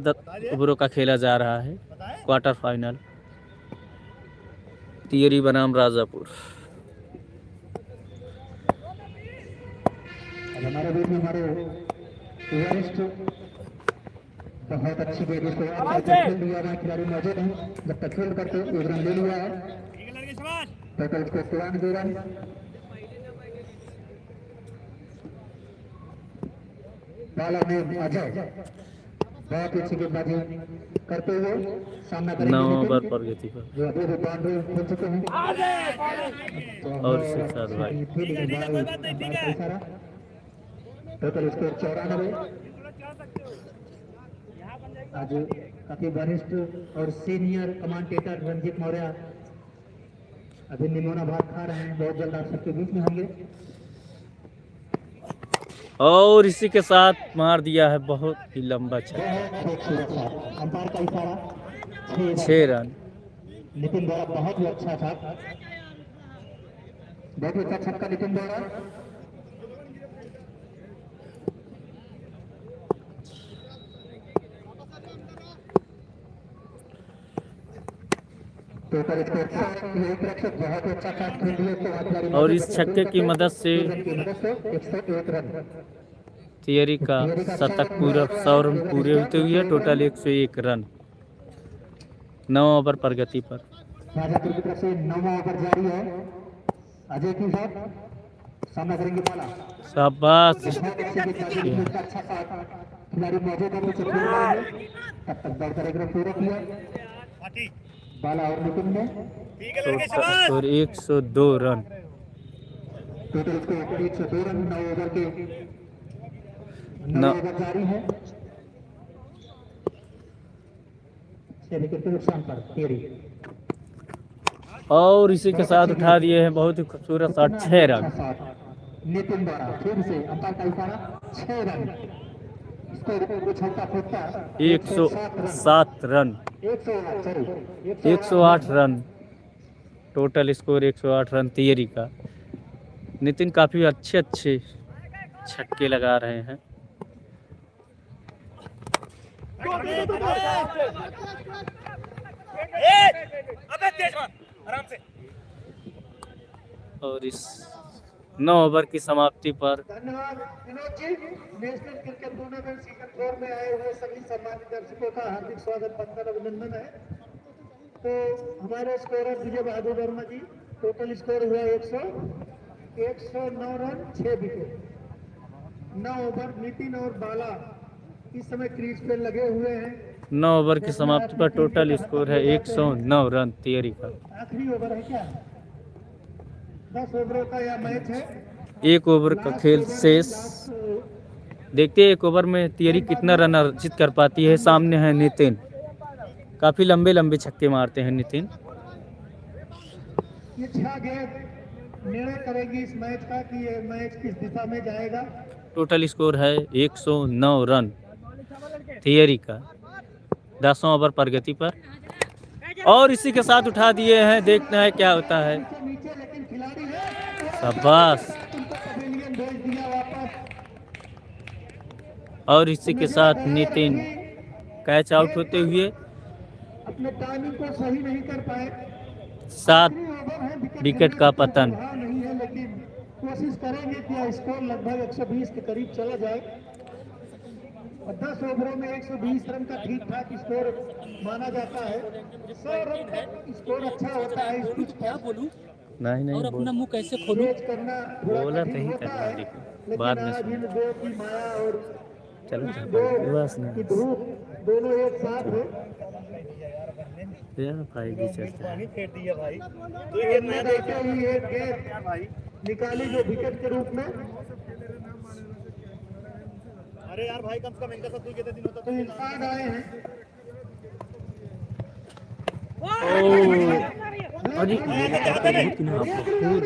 ओवरों का खेला जा रहा है, क्वार्टर फाइनल। तियरी बनाम राजापुर। हमारे बीच में हमारे वरिष्ठ बहुत अच्छी गेंद, इसको खेल दिया है। खिलाड़ी मौजूद हैं, जब तक खेल करके 1 रन ले लिया है। Total score 92 run. बाला में अजय बहुत ही अच्छी गेंदबाजी करते हुए सामना करेंगे। 9 ओवर प्रगति पर। जो अभी भी बाउंड्री खेल चुके हैं। और सिद्धार्थ भाई। Total score 94। आज काफी वरिष्ठ और सीनियर कमांडेटर रंजीत मौर्य अभी निमोना भात खा रहे हैं, बहुत जल्द आप सबके बीच में होंगे। और इसी के साथ मार दिया है बहुत ही लंबा छक्का, अंपायर का इशारा 6 रन। नितिन द्वारा बहुत ही अच्छा था, बहुत ही अच्छा छक्का नितिन द्वारा। टोटल स्कोर 101 रन, बहुत ही अच्छा शॉट खेल दिए तो आज वाली और इस छक्के की मदद से 101 रन। थियरी का शतक पूरा 100 रन पूरे होते हुए टोटल 101 रन 9 ओवर प्रगति पर। राजापुर की तरफ से 9वां ओवर जारी है। अजय की शॉट सामना करेंगे बाला। शाबाश। बहुत अच्छी गेंदबाजी, इसका अच्छा शॉट, खिलाड़ी मौजूद है नीचे खेल रहे हैं, तब तक दौड़ कर एक रन पूरा किया बाला और नितिन ने। Total score 102 run. Total score 102 run 9 over के 9 न- ओवर जारी है। 6 विकेट के नुकसान पर थियरी। और इसी के साथ उठा दिए हैं बहुत ही खूबसूरत शॉट 6 रन। अच्छा शॉट नितिन द्वारा फिर से अंपायर का इशारा 6 रन। स्कोर को छोटा फोटा 107 run 108 run total score 108 run theory का। नितिन काफ़ी अच्छे अच्छे छक्के लगा रहे हैं। अबे तेज मार आराम से। और इस 9 ओवर की समाप्ति पर धन्यवाद Vinod ji. National cricket tournament season 4 में आए हुए सभी सम्मानित दर्शकों का हार्दिक स्वागत, बंधन अभिनंदन है। तो हमारे स्कोरर विजय बहादुर वर्मा जी, टोटल स्कोर हुआ 109 रन 6 विकेट 9 ओवर। नितिन और बाला इस समय क्रीज पे लगे हुए हैं। 9 ओवर की समाप्ति पर टोटल स्कोर है 109 रन थियरी का। आखिरी ओवर है क्या? 10 ओवरों का यह मैच है। 1 ओवर का खेल शेष। देखते हैं 1 ओवर में थियरी कितना रन अर्जित कर पाती है। सामने है नितिन, काफी लंबे लंबे छक्के मारते हैं नितिन। ये 6 गेंद निर्णय करेगी इस मैच का कि ये मैच किस दिशा में जाएगा। टोटल स्कोर है 109 रन थियरी का 10वां ओवर प्रगति पर। और इसी के साथ उठा दिए हैं, देखना है क्या होता है। नीचे लेकिन खिलाड़ी है, शाबाश। उनको पवेलियन भेज दिया वापस। और इसी के साथ नितिन कैच आउट होते हुए अपने टाइमिंग को सही नहीं कर पाए। 7 ओवर है, विकेट का पतन। नहीं है, लेकिन कोशिश करेंगे कि स्कोर लगभग 120 के करीब चला जाए। और 10 ओवरों में 120 रन का ठीक ठाक स्कोर माना जाता है। 100 रन का स्कोर अच्छा होता है इस पिच पर। नहीं और अपना मुंह कैसे खोलूं? तेज करना थोड़ा बोला कठिन नहीं होता करना, है, देखो, लेकिन बाद में आज सुन। इन दो की माया और चलो दो की धूप दोनों एक साथ है। भाई भी चलता है। फेर दिया भाई। मैं देखा ही एक गेंद निकाली जो विकेट के रूप में। अरे यार भाई कम से कम इनका सब कितने दिन होता तो इंसान आए हैं। अरे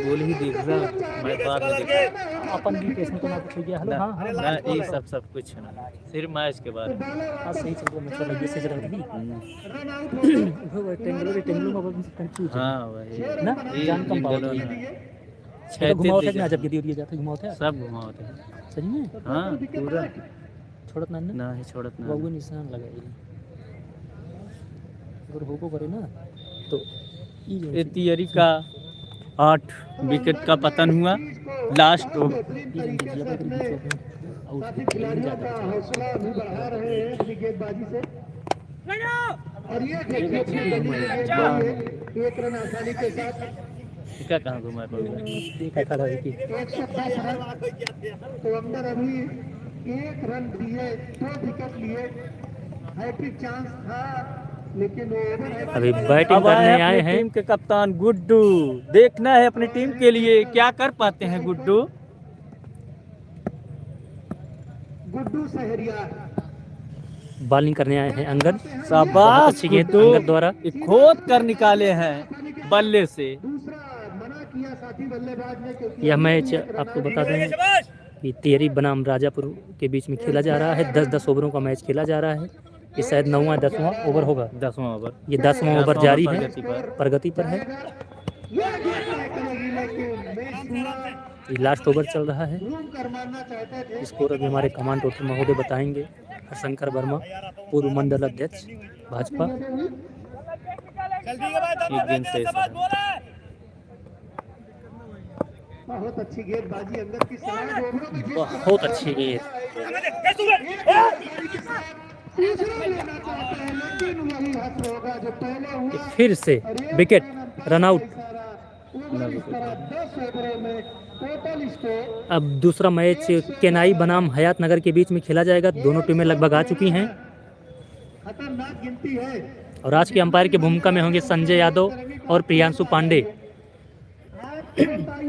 बोल ही देख रहा मैं बाद में देख अपन भी केस में तो ना कुछ हो गया। हेलो हाँ हाँ ना ये सब कुछ ना सिर्फ मैच के बारे में। हाँ सही चल रहा है। मतलब ये सही रहा थी रन आउट हो गए। वो टेंगलो में अब कंफ्यूज है हाँ वही ना। ये जान कम पाओ दोनों तो घुमाओ थे ना, जब गिर दिया जाता घुमाओ थे सब घुमाते हैं। सही में हाँ पूरा छोड़त ना ना ही छोड़त ना। बाबू निशान लगाई अगर होको करे ना तो ये थियरी का 8 विकेट का पतन हुआ लास्ट ओवर। काफी खिलाड़ियों का हौसला भी बढ़ा रहे हैं अपनी गेंदबाजी से। और ये देखिए अपनी गली में गेंदबाजी है, 1 रन आसानी के साथ। क्या कहाँ घुमा पड़ा। देखा खड़ा है कि 110 रन तो अंदर अभी 1 रन दिए, 2 विकेट लिए, हैट्रिक चांस था लेकिन वो ओवर है। अभी बैटिंग करने आए हैं। टीम के कप्तान गुड्डू, देखना है अपनी टीम के लिए क्या कर पाते हैं गुड्डू। गुड्डू सहरिया बॉलिंग करने आए हैं अंगद। बहुत शाबाश अच्छी गेंद गुड्डू, अंगद द्वारा। ये खोद कर निकाले हैं बल्ले से। दूसरा मना किया साथी बल्लेबाज ने क्योंकि यह मैच आपको बता दें कि तियरी बनाम राजापुर के बीच में खेला जा रहा है। 10-10 ओवरों का मैच खेला जा रहा है। ये शायद 9वां 10वां ओवर होगा। 10वां ओवर, ये 10वां ओवर 10वां जारी ओवर है, प्रगति पर। प्रगति पर है। यह गेंद तय करेगी लेकिन मैच पूरा ये लास्ट ओवर चल रहा है। घूम कर मारना चाहते थे। स्कोर अभी हमारे कमांड टोटल महोदय बताएंगे। हरशंकर वर्मा, पूर्व मंडल अध्यक्ष भाजपा। एक गेंद से ऐसा है। बहुत अच्छी गेंदबाजी अंदर की सलाह ओवरों में बहुत अच्छी गेंद। तीसरा लेना चाहते हैं लेकिन वही हाथ होगा जो पहले हुआ। फिर से विकेट, रन आउट। इस तरह 10 ओवरों में टोटल स्कोर। अब दूसरा मैच केनाई बनाम हयात नगर के बीच में खेला जाएगा। दोनों टीमें लगभग आ चुकी हैं खतरनाक गिनती है। और आज के अंपायर की भूमिका में होंगे संजय यादव और प्रियांशु पांडे।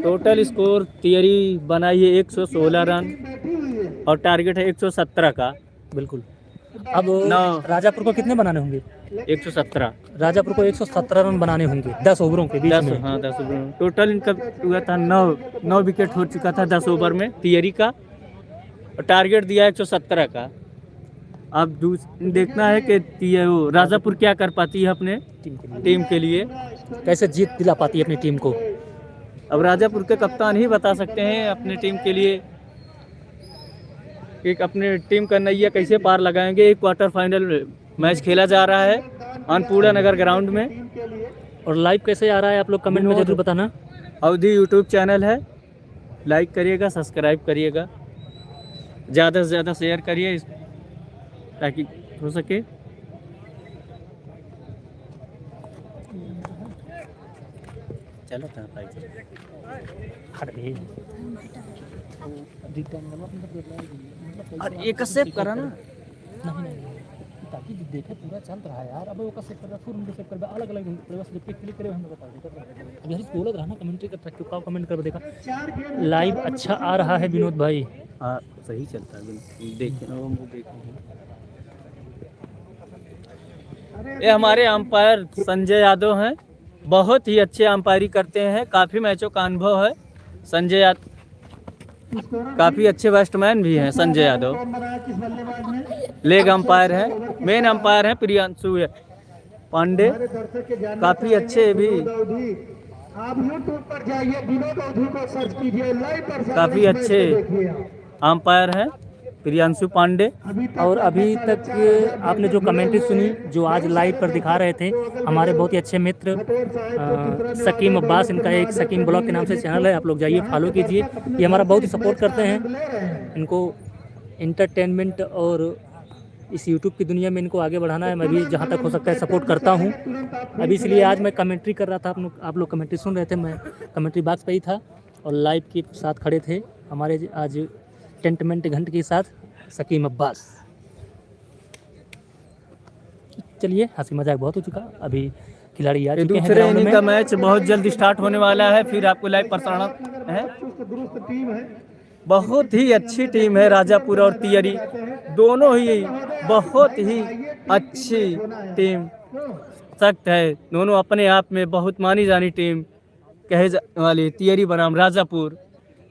टोटल स्कोर तियरी बनाई है 116 रन और टारगेट है 117 का। बिल्कुल। अब नौ। राजापुर को कितने बनाने होंगे? 117। राजापुर को 117 रन बनाने होंगे 10 ओवरों के बीच 10, में। हाँ 10 ओवर टोटल इनका हुआ था। 9 विकेट हो चुका था 10 ओवर में तियरी का, और टारगेट दिया 117 का। अब देखना है कि वो राजापुर क्या कर पाती है अपने टीम के लिए, कैसे जीत दिला पाती है अपनी टीम को। अब राजापुर के कप्तान ही बता सकते हैं अपने टीम के लिए कि अपने टीम का नैया कैसे पार लगाएंगे। एक क्वार्टर फाइनल मैच खेला जा रहा है अन्नपूर्णा नगर ग्राउंड में। और लाइव कैसे आ रहा है आप लोग कमेंट में जरूर बताना। अवधि यूट्यूब चैनल है, लाइक करिएगा, सब्सक्राइब करिएगा, ज़्यादा से ज़्यादा शेयर करिए ताकि हो सके। चलो हट गए। और एक सेव करा ना। नहीं ताकि देखे पूरा चल रहा है यार। अब वो का सेव कर रहा है, फिर सेव कर रहा है, अलग-अलग बस जब क्लिक करे हम बता दें। अब यही बोल रहा ना कमेंट्री कर सकते हो, कमेंट कर देखा। लाइव अच्छा आ रहा है विनोद भाई। हाँ सही चलता है बिल्कुल। देखें ये हमारे अंपायर संजय यादव हैं, बहुत ही अच्छे अंपायरी करते हैं, काफ़ी मैचों का अनुभव है। संजय यादव काफ़ी अच्छे बैट्समैन भी हैं। संजय यादव लेग अंपायर हैं, मेन अंपायर हैं प्रियांशु पांडे, काफ़ी अच्छे भी, आप यूट्यूब पर जाइए, विनोद अवधि को सर्च कीजिए, लाइव पर काफ़ी अच्छे अंपायर हैं प्रियांशु पांडे। और अभी तक आपने जो कमेंट्री सुनी, जो आज लाइव पर दिखा रहे थे हमारे बहुत ही अच्छे मित्र सकीम अब्बास, इनका एक सकीम ब्लॉग के नाम से चैनल है, आप लोग जाइए फॉलो कीजिए। ये हमारा बहुत ही सपोर्ट करते हैं। इनको इंटरटेनमेंट और इस यूट्यूब की दुनिया में इनको आगे बढ़ाना है। मैं भी जहाँ तक हो सकता है सपोर्ट करता हूँ। अभी इसलिए आज मैं कमेंट्री कर रहा था, आप लोग कमेंट्री सुन रहे थे, मैं कमेंट्री बॉक्स पे ही था और लाइव के साथ खड़े थे हमारे आज टेंटमेंट घंटे के साथ सकीम अब्बास। चलिए हंसी मजाक बहुत हो चुका, अभी खिलाड़ी आ चुके हैं दूसरे ग्राउंड इनिंग में। का मैच बहुत जल्द स्टार्ट होने वाला है, फिर आपको लाइव प्रसारण है। बहुत ही अच्छी टीम है राजापुर और तियरी, दोनों ही बहुत ही अच्छी टीम सख्त है। दोनों अपने आप में बहुत मानी जानी टीम कहे जाने वाली तियरी बनाम राजापुर।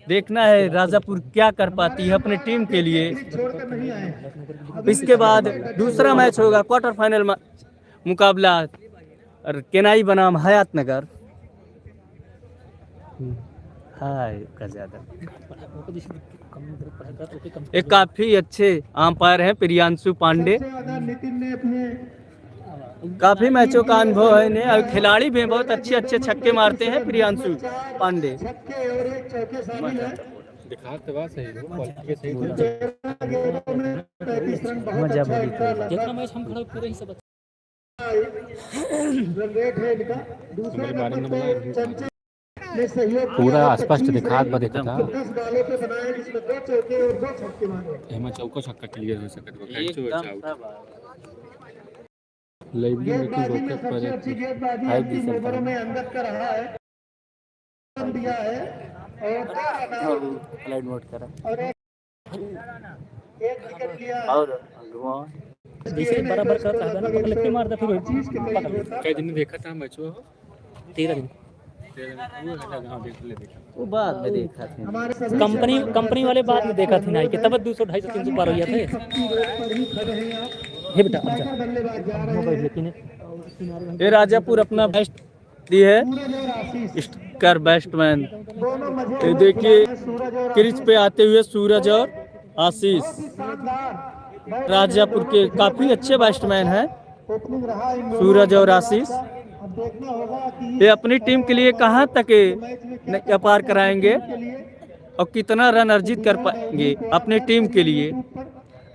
देखना है राजापुर क्या कर पाती है अपने टीम के लिए। इसके बाद दूसरा मैच होगा क्वार्टर फाइनल मुकाबला और केनाई बनाम हयात नगर। हाय का ज़्यादा एक काफ़ी अच्छे अंपायर हैं प्रियांशु पांडे, काफ़ी मैचों का अनुभव है इन्हें और खिलाड़ी भी बहुत अच्छे अच्छे छक्के मारते हैं प्रियांशु पांडे। मजा बड़ी जितना मैच हम खड़ा कर रहे हैं सब पूरा स्पष्ट दिखा देता था। हेमा चौको छक्का क्लियर हो सकता एकदम लाइवली मीटिंग रोकट पर हाई डिवीजन में अंदर का रहा है, दिया है और फ्लाइट मोड करा एक विकेट लिया और जैसे बराबर करता है ना, पकड़ लेके मारता फिर पकड़ ले। कई दिन देखा था मैच वो 13 दिन वो है ना, हाँ देख ले देखा वो बाद में देखा था। हमारे सभी कंपनी वाले बाद में देखा थी ना कि तब 200 250 300 पार हो गया थे। शक्ति रेट पर ही खड़े हैं आप। ये बेटा अब जा बल्लेबाज जा रहे मोबाइल हैं। लेकिन ये राजापुर अपना बेस्ट दी है, सूरज और आशीष स्टिकर बैट्समैन। दोनों मजे ये देखिए सूरज और क्रीज पे आते हुए सूरज और आशीष, शानदार राजापुर के काफी अच्छे बैट्समैन हैं ओपनिंग रहा इन दोनों सूरज और आशीष। अब देखना होगा कि ये अपनी टीम के लिए कहां तक ये पार कराएंगे और कितना रन अर्जित कर पाएंगे अपनी टीम के लिए।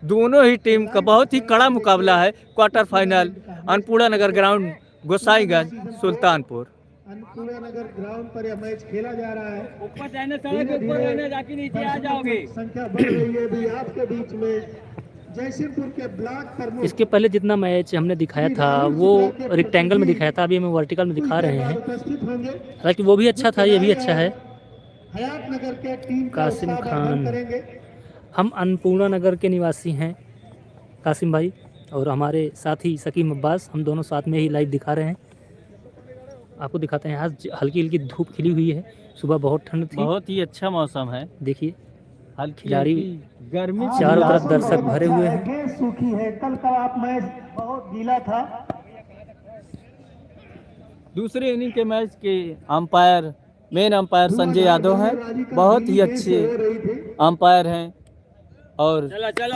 दोनों ही टीम का बहुत ही कड़ा मुकाबला है। क्वार्टर फाइनल अन्नपूर्णा नगर ग्राउंड, गोसाईगंज, सुल्तानपुर। अन्नपूर्णा नगर ग्राउंड पर यह मैच खेला जा रहा है। ऊपर जाने सड़क के ऊपर रहने जाके नीचे आ जाओगे। संख्या बढ़ रही है भी आपके बीच में। जयसिंहपुर के ब्लॉक प्रमुख इसके पहले जितना मैच हमने दिखाया था वो रेक्टेंगल में दिखाया था, अभी हमें वर्टिकल में दिखा रहे हैं। उपस्थित होंगे। हालांकि वो भी अच्छा था, ये भी अच्छा है। हयात नगर के टीम का कासिम उत्साह खान। वर्धन करेंगे। हम अन्नपूर्णा नगर के निवासी हैं कासिम भाई, और हमारे साथी सकीम अब्बास, हम दोनों साथ में ही लाइव दिखा रहे हैं। आपको दिखाते हैं। आज हल्की हल्की धूप खिली हुई है, सुबह बहुत ठंड थी। बहुत ही अच्छा मौसम है, देखिए हल्की खिलाड़ी गर्मी चारों तरफ दर्शक भरे हुए हैं। गेंद सूखी है। कल का आप मैच बहुत गीला था। दूसरे इनिंग के मैच के umpire, main umpire Sanjay Yadav हैं, बहुत ही अच्छे अंपायर हैं और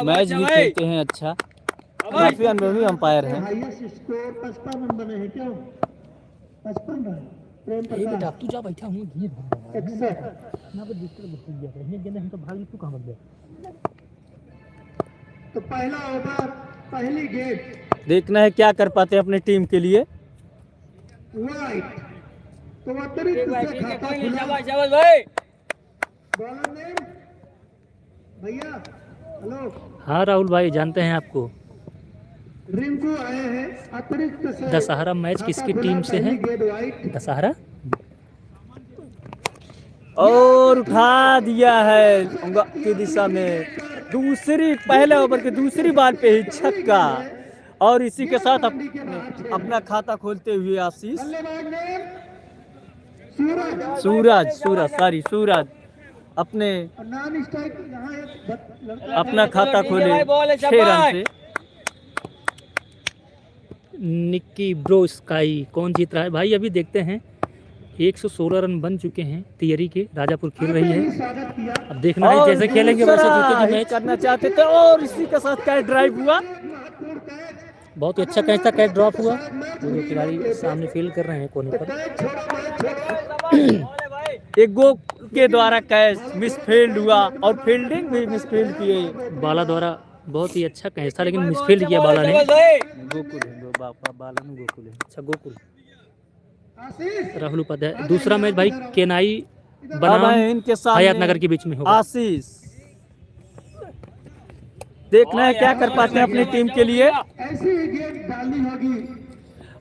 मैच भी खेलते हैं अच्छा, काफी अनुभवी अंपायर हैं। हाईएस्ट स्कोर 55 रन बने हैं। क्यों 55 रन? प्रेम प्रकाश तू जा बैठा हूँ 61। हम तो भाग तू कहाँ गया। तो पहला ओवर, पहली गेंद देखना है क्या कर पाते हैं अपनी टीम के लिए। वाइट। तो अतिरिक्त से खाता खुला। शाबाश भाई। बॉलर नेम भैया, हेलो, हाँ राहुल भाई, जानते हैं आपको। रिंकू आए हैं। अतिरिक्त से दशहरा मैच किसकी खाता टीम खुला, से है? पहली गेंद वाइट। दशहरा और उठा दिया है की दिशा में, दूसरी पहले ओवर के दूसरी बॉल पे ही छक्का, और इसी के साथ अपना खाता खोलते हुए आशीष बल्लेबाज नेम सूरज। सूरज अपने और नॉन स्ट्राइक यहाँ एक लड़का अपना खाता खोले 6 रन से। निक्की ब्रो स्काई कौन जीत रहा है भाई? अभी देखते हैं। 116 रन बन चुके हैं तियरी के, राजापुर खेल रही है। स्वागत किया। अब देखना है जैसे खेलेंगे वैसे जीतेगी मैच। करना चाहते थे और इसी के साथ कैच ड्राइव हुआ। महत्वपूर्ण कैच। बहुत ही अच्छा कैच था, कैच ड्रॉप हुआ। जो खिलाड़ी सामने फील्ड कर रहे हैं कोने पर। कैच छोड़ा, मैच छोड़ा। एक गो के द्वारा कैच मिसफील्ड हुआ और फील्डिंग भी मिसफील्ड किए। बाला द्वारा बहुत ही अच्छा कैच था, लेकिन मिसफील्ड किया बाला ने। गोकुल है, बाला में गोकुल है। अच्छा गोकुल आशीष राहुल उपाध्याय। दूसरा मैच भाई केनाई अब बनाम है इनके हयात सामने नगर के बीच में होगा। आशीष। देखना है क्या कर पाते हैं अपनी टीम के लिए। ऐसी ही गेंद डालनी होगी।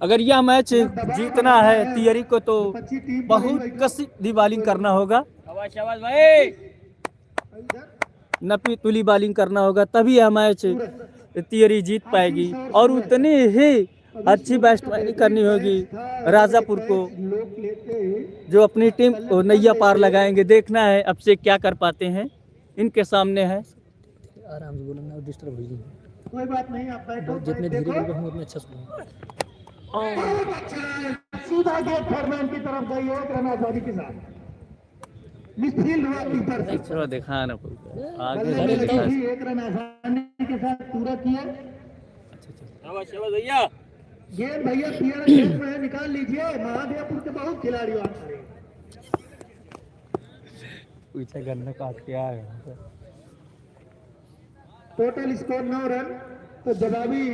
अगर यह मैच जीतना है तियरी को तो अच्छी टीम बहुत कसी बॉलिंग करना होगा, शाबाश भाई। नपी तुली बॉलिंग करना होगा, तभी यह मैच तियरी जीत पाएगी। और उतनी ही अच्छी बैट्समैनी करनी होगी राजापुर को, लोग लेते हैं। जो अपनी टीम को नैया पार लगाएंगे। देखना है अब से क्या कर पाते हैं। इनके सामने है आराम से बोलना और डिस्टर्ब हो जाएगी। कोई बात नहीं, आप बैठो। जितने धीरे देखो, बोलोगे हम उतने अच्छा सुनेंगे। बहुत अच्छा है। सीधा गेंद फॉरमैन की तरफ गई, एक रन आजादी के साथ। मिसफील्ड हुआ कीपर से। थोड़ा दिखाना पड़ेगा आगे बल्लेबाजी दिखा। भी एक रन आसानी के साथ पूरा किया। शाबाश भैया। गेंद भैया पियर गेंद में है, निकाल लीजिए। महादेवपुर के बहुत खिलाड़ी वहाँ खड़े हैं। पीछे गन्ना काट के आया। Total score 9 run. तो जवाबी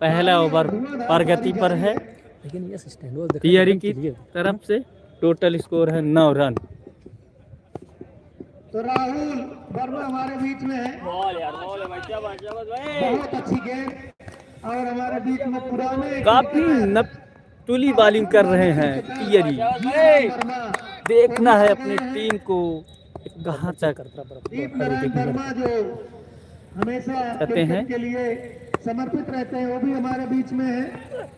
पहला ओवर प्रगति पर है लेकिन ये स्टैंड वॉल देखा तियरी की clear। तरफ से। टोटल स्कोर है 9 रन। तो राहुल वर्मा हमारे बीच में है। बॉल है भाई। शाबाश भाई। बहुत अच्छी गेंद। और हमारे बीच में पुराने काफी तुली बॉलिंग कर रहे हैं तियरी। वर्मा, देखना है अपनी टीम को कहाँ तक दीप नारायण वर्मा जो हमेशा कहते हैं। क्रिकेट के लिए समर्पित रहते हैं, वो भी हमारे बीच में है।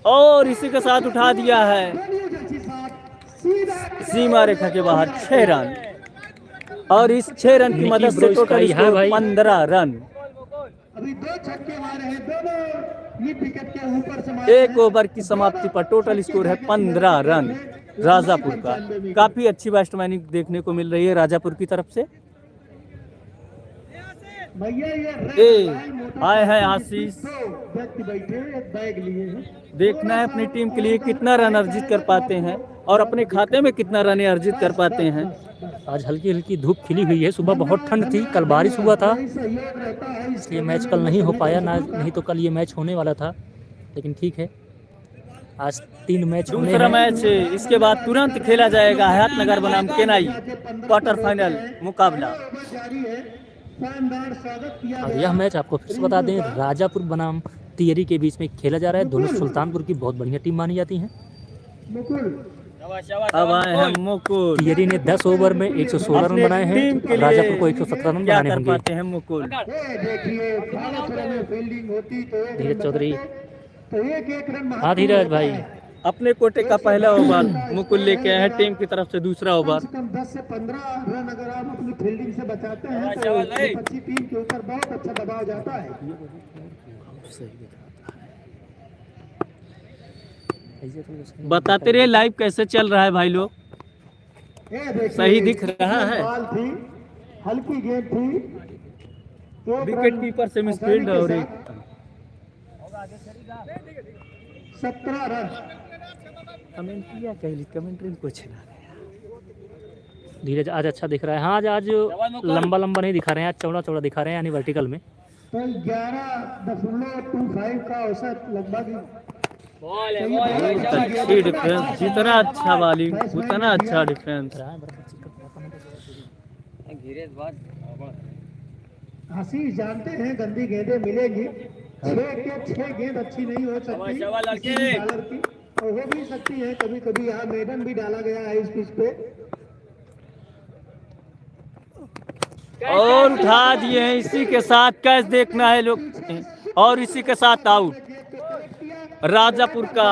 और इसी के साथ उठा दिया है अच्छी साथ सीधा सीमा रेखा के बाहर 6 रन। और इस 6 रन की निकी मदद से ब्रो टोटल स्काई है स्कोर भाई। 15 रन। अभी 2 छक्के मारे हैं, दोनों मिड विकेट के ऊपर से मारे एक हैं। ओवर की समाप्ति पर टोटल स्कोर है 15 रन राजापुर का। काफी अच्छी बैट्समैनिंग देखने को मिल रही है राजापुर की तरफ से। भैया ये आए हैं आशीष, व्यक्ति बैठे हैं, एक बैग लिए हैं। देखना है अपनी टीम के लिए कितना रन अर्जित कर पाते हैं और अपने खाते में कितना रन अर्जित कर पाते हैं। आज हल्की हल्की धूप खिली हुई है, सुबह बहुत ठंड थी, कल बारिश हुआ था, सहयोग रहता है इसलिए मैच कल नहीं हो पाया ना, नहीं तो कल ये मैच होने वाला था, लेकिन ठीक है आज 3 मैच होने दूसरा हैं। मैच इसके बाद तुरंत खेला जाएगा हयातनगर बनाम केनाई क्वार्टर फाइनल मुकाबला। जारी है, शानदार स्वागत किया और यह मैच आपको फिर से बता दें राजापुर बनाम तियरी के बीच में खेला जा रहा है। दोनों सुल्तानपुर की बहुत बढ़िया टीम मानी जाती हैं। मुकुल। अब आए हैं मुकुल, तियरी ने 10 ओवर में 116 रन बनाए टीम के हैं, लिए राजापुर को 117 रन क्या बनाने कर होंगे। पाते हैं मुकुल। ये देखिए 18 रन में फील्डिंग होती तो एक धीरज रन चौधरी। बनाते, तो एक रन महत्व हाँ धीरज होता भाई, है। अपने कोटे का पहला ओवर मुकुल लेके आए हैं, टीम की तरफ से दूसरा कम ओवर। से कम 10 से 15 रन अगर आप अपनी फील्डिंग से बचाते हैं तो विपक्षी टीम के ऊपर बहुत अच्छा दबाव जाता है। बताते रहे लाइव कैसे चल रहा है भाई लोग। ये देखिए, सही दिख रहा है। बॉल थी, हल्की गेंद थी, एक विकेट रन कीपर से आसानी मिसफील्ड के और साथ 17 रन। कमेंट्री कुछ धीरज आज अच्छा दिख रहा है। हाँ आज लंबा लंबा नहीं दिखा रहे हैं, आज चौड़ा चौड़ा दिखा रहे हैं, यानी वर्टिकल में। तो 11.25 का औसत लगभग अच्छी डिफरेंस, जितना अच्छा बॉलिंग उतना अच्छा डिफरेंस। आशीष जानते हैं गंदी गेंदें मिलेंगी, 6 गेंद अच्छी नहीं हो सकती किसी भी बॉलर की, और हो भी सकती है कभी कभी। यहाँ मेडन भी डाला गया है इस पिच पे। और उठा दिए हैं, इसी के साथ कैच देखना है लोग। और इसी के साथ आउट। राजापुर का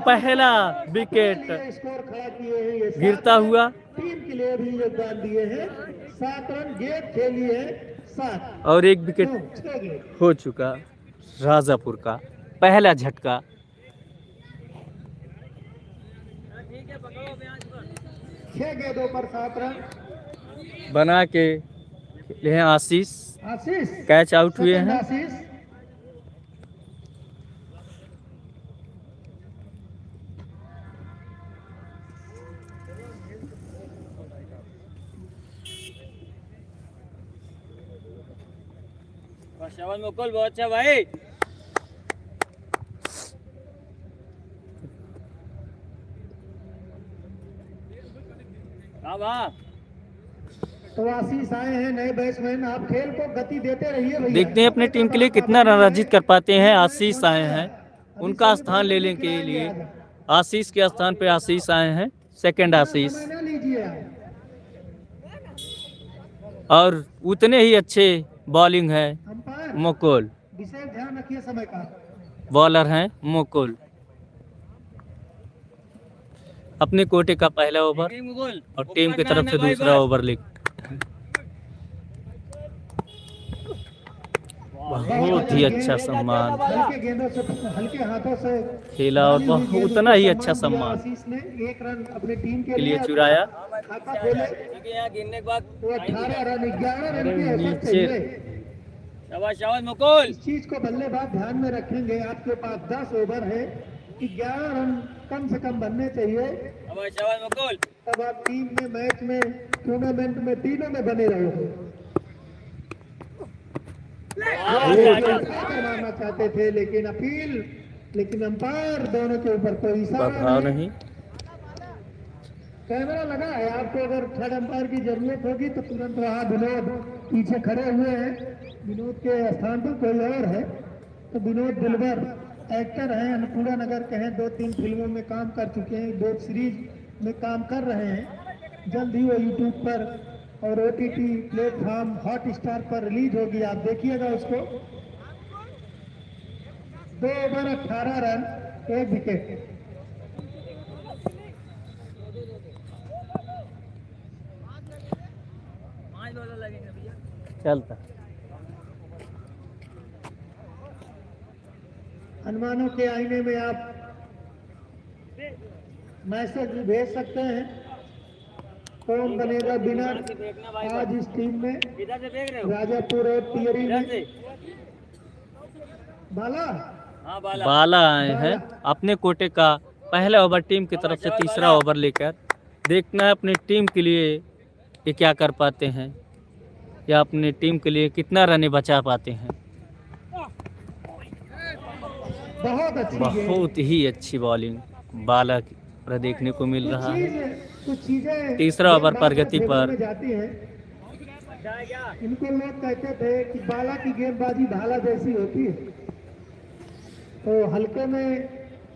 पहला विकेट स्कोर खड़ा किए हैं ये गिरता हुआ। टीम के लिए भी योगदान दिए हैं। 7 रन गेंद खेली है 7 और एक विकेट 6 गेंद। हो चुका राजापुर का पहला झटका। 6 गेंदों पर 7 रन। बना के खेले हैं आशीष, आशीष कैच आउट हुए सेकंड हैं। आशीष। मुकुल बहुत अच्छा भाई। तो आशीष आए हैं नए बैट्समैन, आप खेल को गति देते रहिए भैया। देखते हैं अपने टीम के लिए कितना रन अर्जित कर पाते हैं। आशीष आए हैं, उनका स्थान लेने के लिए आशीष के स्थान पे आशीष आए हैं, सेकंड आशीष। समय ना लीजिए आप। और उतने ही अच्छे बॉलिंग है अंपायर मुकुल, विशेष ध्यान रखिए समय का। बॉलर हैं मुकुल। अपने कोटे का पहला ओवर और टीम की तरफ से दूसरा ओवर ले बहुत ही अच्छा सम्मान हल्के गेंदों से, हल्के हाथों से खेला और बहुत उतना ही अच्छा सम्मान आशीष ने 1 रन अपनी टीम के लिए चुराया। खाता खोले तो 18 रन 11 रन के औसत नीचे। चाहिए। मुकुल इस चीज को बल्लेबाज ध्यान में रखेंगे, आपके पास 10 ओवर है, 11 रन कम से कम बनने चाहिए, तब आप टीम में, मैच में, टूर्नामेंट में, तीनों में बने रहोगे। करवाना चाहते थे लेकिन अपील, लेकिन अंपायर दोनों के ऊपर कोई इशारा बधाव नहीं। कैमरा लगा है, आपको अगर थर्ड अंपायर की जरूरत होगी तो तुरंत वहाँ विनोद पीछे खड़े हुए हैं, विनोद के स्थान पर कोई और है। तो विनोद दिलवर एक्टर हैं, अन्नपूर्णा नगर के हैं, 2-3 फिल्मों में काम कर चुके हैं, वेब सीरीज में काम कर रहे हैं। जल्द ही वो यूट्यूब पर और OTT प्लेटफॉर्म हॉट स्टार पर रिलीज होगी, आप देखिएगा उसको। 2 ओवर 18 रन 1 विकेट। चलता अनुमानों के आईने में आप मैसेज भी भेज सकते हैं, कौन बनेगा विनर आज इस टीम में, राजापुर और टियरी में। बाला बाला आए हैं अपने कोटे का पहला ओवर टीम की तरफ से तीसरा ओवर लेकर। देखना है अपनी टीम के लिए ये क्या कर पाते हैं या अपनी टीम के लिए कितना रन बचा पाते हैं। बहुत ही अच्छी बॉलिंग बाला पर देखने को मिल रहा है। कुछ चीजें तीसरा ओवर प्रगति पर जाती हैं। इनको लोग कहते थे कि बाला की गेंदबाजी भाला जैसी होती है, तो हल्के में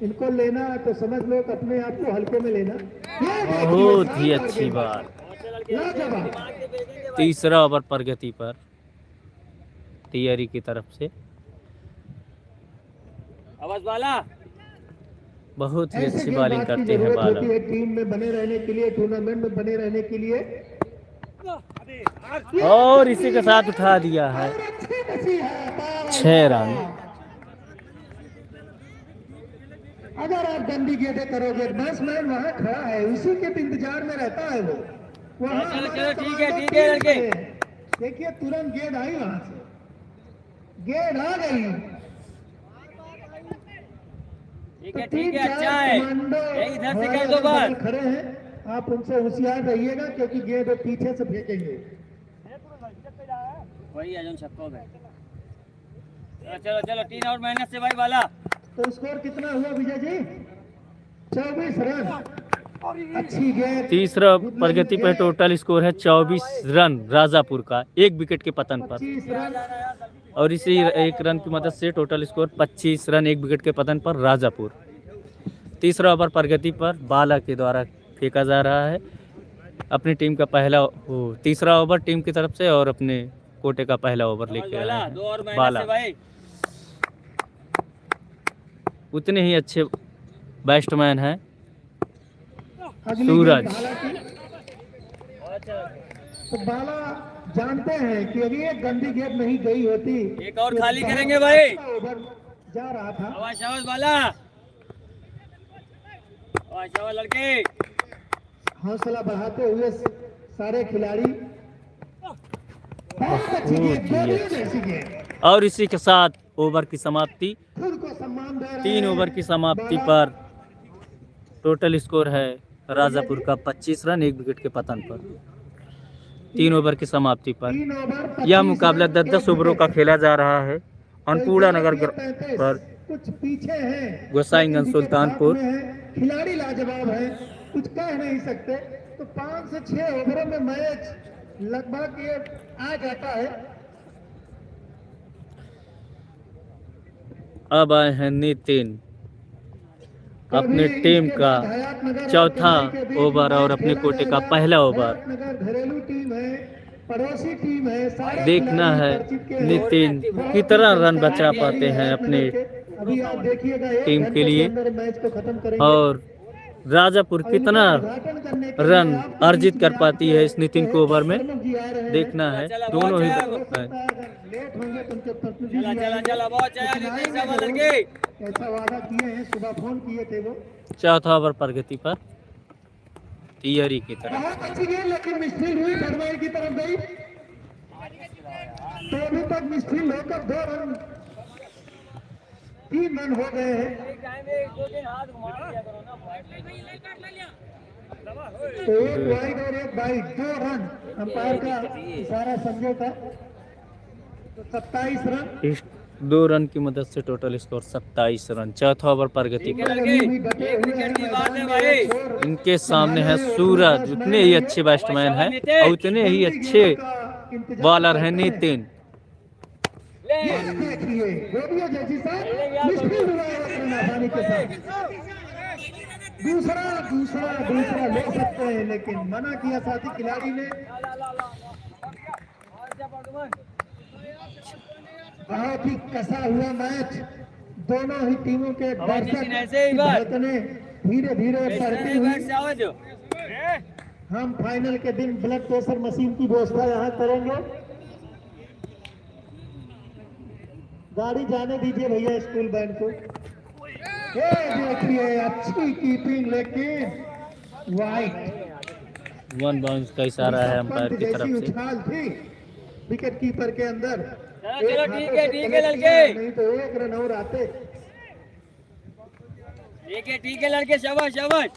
इनको लेना तो समझ लो कि अपने आप को हल्के में लेना। बहुत ही अच्छी बात। तीसरा ओवर प्रगति पर टियरी की तरफ से आवाज बाला बहुत ही अच्छी बॉलिंग करते हैं बाला। टीम में बने रहने के लिए, टूर्नामेंट में बने रहने के लिए। और इसी के साथ उठा दिया है 6 रन। अगर आप गंदी गेंदें करोगे, बैट्समैन वहाँ खड़ा है, उसी के इंतजार में रहता है वो। चलो ठीक है लड़के। देखिए तुरंत गेंद आई, वहां से गेंद आ गई। ठीक है अच्छा है, इधर से कर दो बार। खड़े हैं, आप उनसे होशियार रहिएगा क्योंकि गेंद पीछे से फेंकेंगे। वही है जो छक्कों में। चलो 3 आउट मेहनत से भाई बाला। तो स्कोर कितना हुआ विजय जी? 24 रन। अच्छी गेंद। तीसरा प्रगति पर टोटल स्कोर है 24 रन राजापुर का 1 विकेट के पतन पर। 25 रन। और इसी 1 रन की मदद से टोटल स्कोर 25 रन 1 विकेट के पतन पर राजापुर। तीसरा ओवर प्रगति पर बाला के द्वारा फेंका जा रहा है। अपनी टीम का पहला तीसरा ओवर टीम की तरफ से और अपने कोटे का पहला ओवर लेके आया है बाला। उतने ही अच्छे बैट्समैन हैं सूरज। तो बाला जानते हैं कि अभी एक गंदी गेंद नहीं गई होती। एक और खाली करेंगे भाई। ओवर जा रहा था। शाबाश बाला, शाबाश लड़के। हौसला बढ़ाते हुए सारे खिलाड़ी। बहुत अच्छी गेंद, गोलियों जैसी गेंद। और इसी के साथ ओवर की समाप्ति। खुद को सम्मान दे रहे हैं। 3 ओवर की समाप्ति पर टोटल स्कोर है राजापुर का 25 रन 1 विकेट के पतन पर। 3 ओवर की समाप्ति पर 3 ओवर यह मुकाबला 10-10 ओवरों का खेला जा रहा है। अनपूर्णा नगर पर कुछ पीछे हैं, गोसाईगंज सुल्तानपुर। खिलाड़ी लाजवाब है, कुछ कह नहीं सकते। तो 5 से 6 ओवरों में मैच लगभग ये आ जाता है। अब आए हैं नितिन अपने टीम का चौथा ओवर और अपने कोटे का पहला ओवर। घरेलू टीम है, पड़ोसी टीम है, सारे देखना है नितिन कितना रन बचा पाते हैं अपने अभी आप देखिएगा टीम के लिए मैच को खत्म करेंगे। और राजापुर कितना रन अर्जित कर पाती है इस नितिन को ओवर में। देखना है दोनों ही लेट होंगे तो उनके प्रतिनिधि चला बहुत लड़के। ऐसा वादा किए हैं, सुबह फोन किए थे वो। चौथा ओवर प्रगति पर टियरी की तरफ। बहुत अच्छी गेंद, लेकिन मिसफील्ड हुई, भरवाई की तरफ गई। तो अभी तक मिसफील्ड होकर 2 रन 3 रन हो गए हैं। तो 1 वाइड और 1 वाइड, 2 रन। अंपायर का इशारा समझो था। तो 27 रन। इस 2 रन की मदद से टोटल स्कोर 27 रन। चौथा ओवर प्रगति पर इनके सामने है सूरज। उतने ही अच्छे बैट्समैन हैं और उतने ही अच्छे बॉलर हैं नितिन। देखिए गोलियों जैसी आसानी के साथ दूसरा ले सकते हैं, लेकिन मना किया साथी खिलाड़ी ने। बहुत ही कसा हुआ मैच दोनों ही टीमों के दर्शक धड़कनें धीरे धीरे बढ़ती हुई। हम फाइनल के दिन ब्लड प्रेशर मशीन की व्यवस्था यहाँ करेंगे। गाड़ी जाने दीजिए भैया स्कूल बैंड को। ये देखिए अच्छी कीपिंग, लेकिन वाइट वन बाउंस का इशारा है अंपायर की तरफ से। उछाल थी विकेट कीपर के अंदर। चलो ठीक है लड़के, नहीं तो एक रन और आते। ठीक है लड़के, शाबाश शाबाश।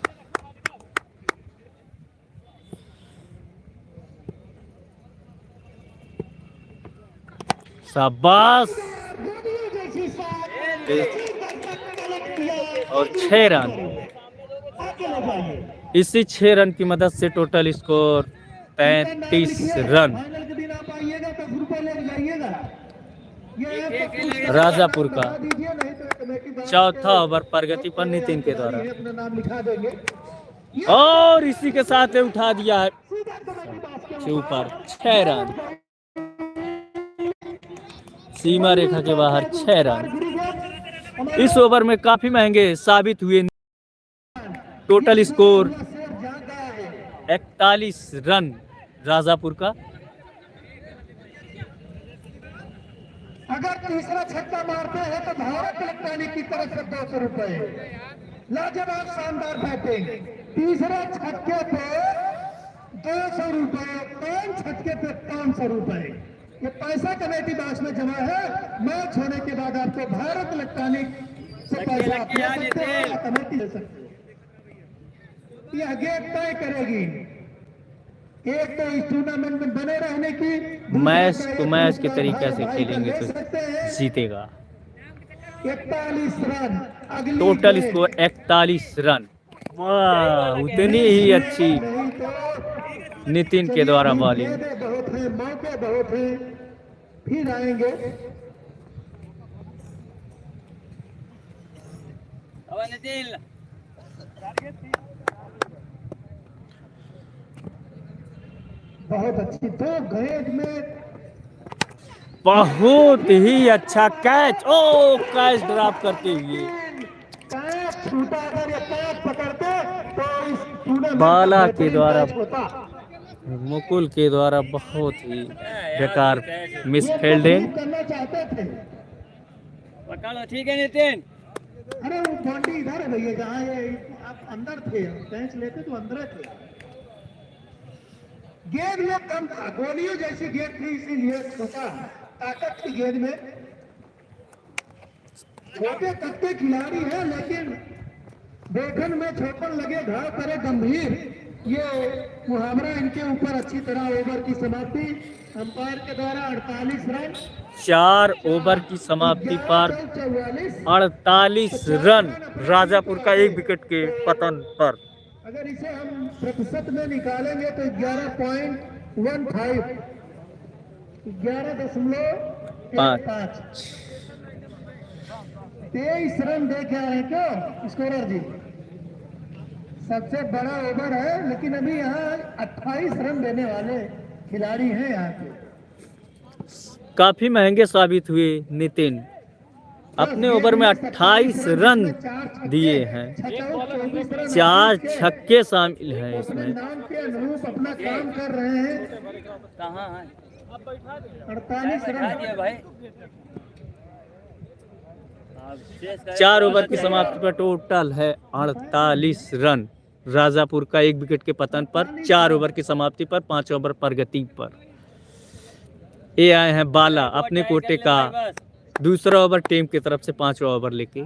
शाबाश। और 6 रन। इसी 6 रन की मदद से टोटल स्कोर 35 रन। फाइनल के दिन आप आइएगा तो ग्रुप ले जाइएगा। ये राजापुर का दीजिए, नहीं तो कमेटी बाहर चौथा ओवर प्रगति पर नितिन के द्वारा, अपना नाम लिखा देंगे। और इसी के साथ ये उठा दिया है ऊपर 6 रन। सीमा रेखा के बाहर 6 रन। इस ओवर में काफी महंगे साबित हुए। टोटल स्कोर 41 रन राजापुर का। अगर तीसरा छक्का मारते हैं तो भारत इलेक्ट्रॉनिक की तरफ से 200 रुपए। लाजवाब शानदार बैटिंग। तीसरे छक्के पे 200 रुपए, 5 छक्के पे 500 रुपए। ये पैसा कमेटी बॉक्स में जमा है। मैच होने के बाद आपको भारत इलेक्ट्रॉनिक से पैसा आप ले सकते हैं या कमेटी ले सकते हैं। यह गेम तय करेगी एक तो इस टूर्नामेंट में बने रहने की, मैच को मैच के तरीके से खेलेंगे तो जीतेगा। 41 रन। अगली टोटल स्कोर 41 रन। वाह, उतनी ही अच्छी नितिन के द्वारा बॉलिंग। बहुत है, मौके बहुत है, फिर आएंगे। बहुत अच्छी दो गेंद में बहुत ही अच्छा कैच। ओ कैच ड्रॉप करते हुए कैच छूटा। अगर ये कैच पकड़ते तो इस टूर्नामेंट बाला का के द्वारा, होता। मुकुल के द्वारा बहुत ही बेकार मिस फील्डिंग। करना चाहते थे। पकड़ो, ठीक है नितिन। अरे वो बाउंड्री इधर है भैया, जहाँ ये आप अंदर थे, कैच लेते तो अंदर थे। गेंद में कम था, गोलियों जैसी गेंद थी, इसीलिए छोटा ताकत थी गेंद में। छोटे तत्ते खिलाड़ी हैं, लेकिन देखन में छोपन लगे घाव करे गंभीर। ये मुहावरा इनके ऊपर अच्छी तरह। ओवर की समाप्ति अंपायर के द्वारा 48 रन। 4 ओवर की समाप्ति पर 48 रन राजापुर का 1 विकेट के पतन पर। अगर इसे हम प्रतिशत में निकालेंगे तो 11.15 11.15 23 रन दे के आए क्यों स्कोरर जी। सबसे बड़ा ओवर है, लेकिन अभी यहाँ 28 रन देने वाले खिलाड़ी हैं यहाँ पे। काफी महंगे साबित हुए नितिन। अपने ओवर में 28 रन दिए हैं। 4 छक्के शामिल हैं इसमें। नाम के अनुरूप अपना काम कर रहे हैं। कहाँ है 48 रन भाई। 4 ओवर की समाप्ति पर टोटल है 48 रन राजापुर का 1 विकेट के पतन पर। 4 ओवर की समाप्ति पर 5 ओवर प्रगति पर। ये आए हैं बाला अपने कोटे का दूसरा ओवर टीम की तरफ से 5वां ओवर लेके।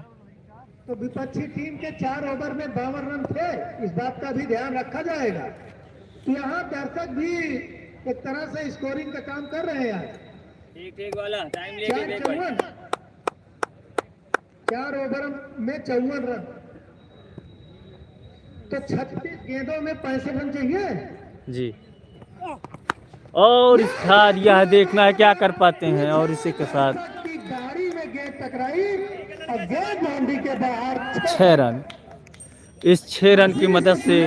तो विपक्षी टीम के 4 ओवर में 52 रन थे। इस बात का भी ध्यान रखा जाएगा। तो यहाँ दर्शक भी एक तरह से स्कोरिंग का काम कर रहे हैं। ठीक वाला टाइम लेके 4 ओवर में 54 रन, तो 36 गेंदों में 65 रन चाहिए जी। और इसका यह देखना है क्या कर पाते हैं। और इसी के साथ गाड़ी में गेंद टकराई और गेंद बाउंड्री के बाहर 6 रन। इस 6 रन की मदद से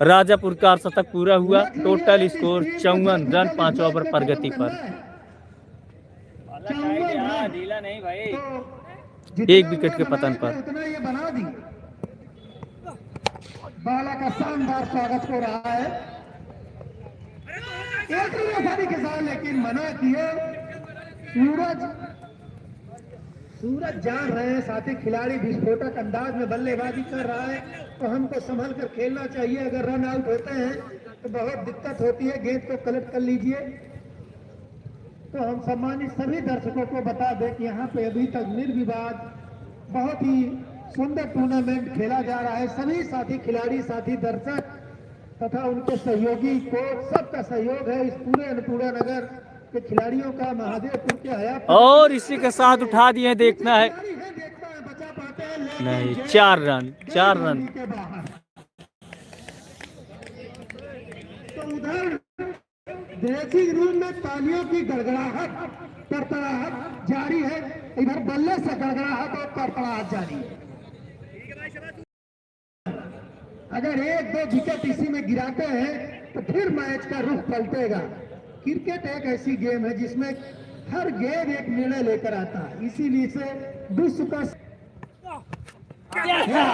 राजापुर का शतक पूरा हुआ। टोटल स्कोर 54 रन 5 ओवर प्रगति पर। ढीला नहीं भाई। जितना एक विकेट के उन्हें पतन बनाए थे, पर। उतना ये बना दी। बाला का शानदार स्वागत हो रहा है, एक ही आसानी के साथ, लेकिन मना किए। सूरज जान रहे हैं साथी खिलाड़ी विस्फोटक अंदाज में बल्लेबाजी कर रहा है, तो हमको संभल कर खेलना चाहिए। अगर रन आउट होते हैं तो बहुत दिक्कत होती है, गेंद को कलेक्ट कर लीजिए। तो हम सम्मानित सभी दर्शकों को बता दें कि यहाँ पे अभी तक निर्विवाद बहुत ही सुंदर टूर्नामेंट खेला जा रहा है। सभी साथी खिलाड़ी, साथी दर्शक तथा उनके सहयोगी कोच, सबका सहयोग है इस पूरे अन्नपूर्णा नगर के खिलाड़ियों का, महादेवपुर के हया और इसी के साथ उठा दिए, देखना है। देखता है बचा पाते हैं, लेकिन नहीं, जय 4 रन, 4 रन। बाउंड्री के बाहर। तो उधर ड्रेसिंग रूम में तालियों की गड़गड़ाहट, तड़तड़ाहट जारी है, इधर बल्ले से गड़गड़ाहट और तड़तड़ाहट जारी है। अगर 1-2 विकेट इसी में गिराते हैं तो फिर मैच का रुख पलटेगा। क्रिकेट एक ऐसी गेम है जिसमें हर गेंद एक निर्णय लेकर आता है, इसीलिए इसे विश्व का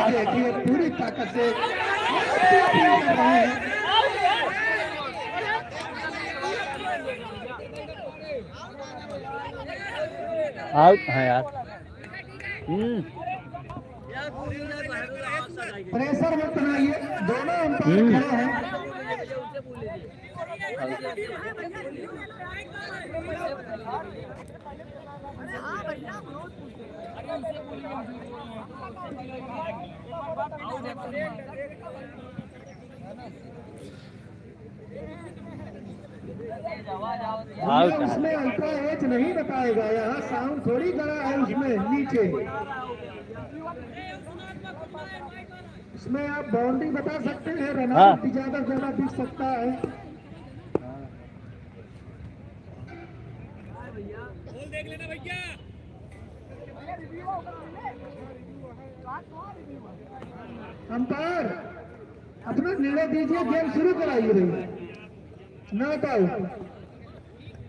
देखिए पूरी ताकत से कर रहे हैं। आउट है यार। प्रेशर मत बनाइए, दोनों अंपायर खड़े हैं। आउट है। उसमें अल्ट्रा एच नहीं बताएगा, यहाँ साउंड थोड़ी करा है उसमें नीचे। इसमें आप बाउंड्री बता सकते हैं, रन हाँ। आउट भी ज्यादा से ज्यादा दिख सकता है। अंपायर अपना निर्णय दीजिए, गेम शुरू कराइए रही नॉट आउट।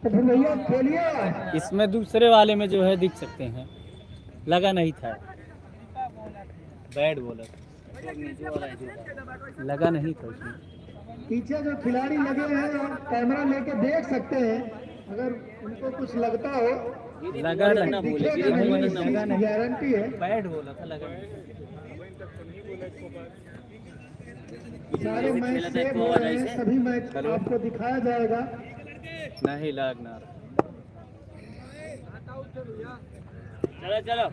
तो फिर भैया खेलिए। इसमें दूसरे वाले में जो है दिख सकते हैं, लगा नहीं था। बैड बॉलर लगा नहीं था उसमें। पीछे जो खिलाड़ी लगे हैं आप कैमरा लेके देख सकते हैं, अगर उनको कुछ लगता हो लगा नहीं, दिखेगा नहीं, इस चीज की गारंटी है। बैड बॉलर था, लगा नहीं। सारे मैच सेव हो रहे हैं, सभी मैच आपको दिखाया जाएगा। नहीं लगना। चलो चलो।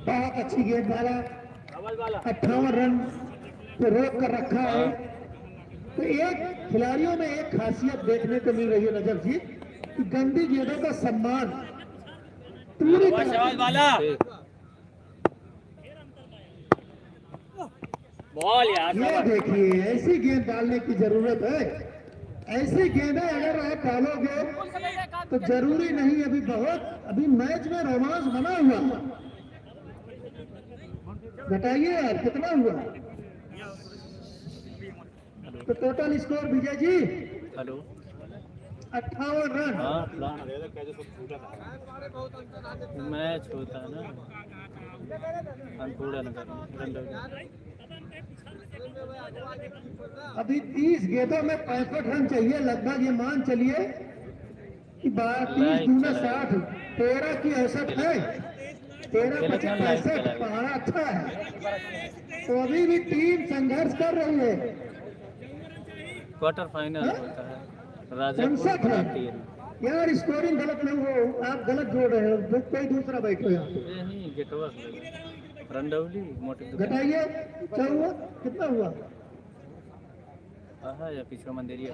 बहुत अच्छी गेंद वाला 58 रन पे रोक कर रखा है। तो एक खिलाड़ियों में एक खासियत देखने को मिल रही है नजर जी, कि गंदी गेंदों का सम्मान पूरी तरह। बॉल यार, ये देखिए ऐसी गेंद डालने की जरूरत है। ऐसी गेंदें अगर आप डालोगे तो जरूरी नहीं, अभी मैच में रोमांस बना हुआ। बताइए यार कितना हुआ? तो total score Vijay ji hello 58 run. हाँ, मैच होता है ना अन्नपूर्णा नगर। अभी 30 गेंदों में 65 रन चाहिए लगभग। ये मान चलिए कि 30 दूना 60, 13 की औसत है। 13-65 पहाड़ा अच्छा है। तो अभी भी टीम संघर्ष कर रही है। क्वार्टर फाइनल होता है 65 राजापुर रन। यार स्कोरिंग गलत नहीं हो, आप गलत जोड़ रहे हो, कोई दूसरा बैठो यहाँ पे। यही गेटवर्क रंडौली मोटे घटाइए। क्या हुआ, कितना हुआ? हाँ, या पीछे मंदिरिया।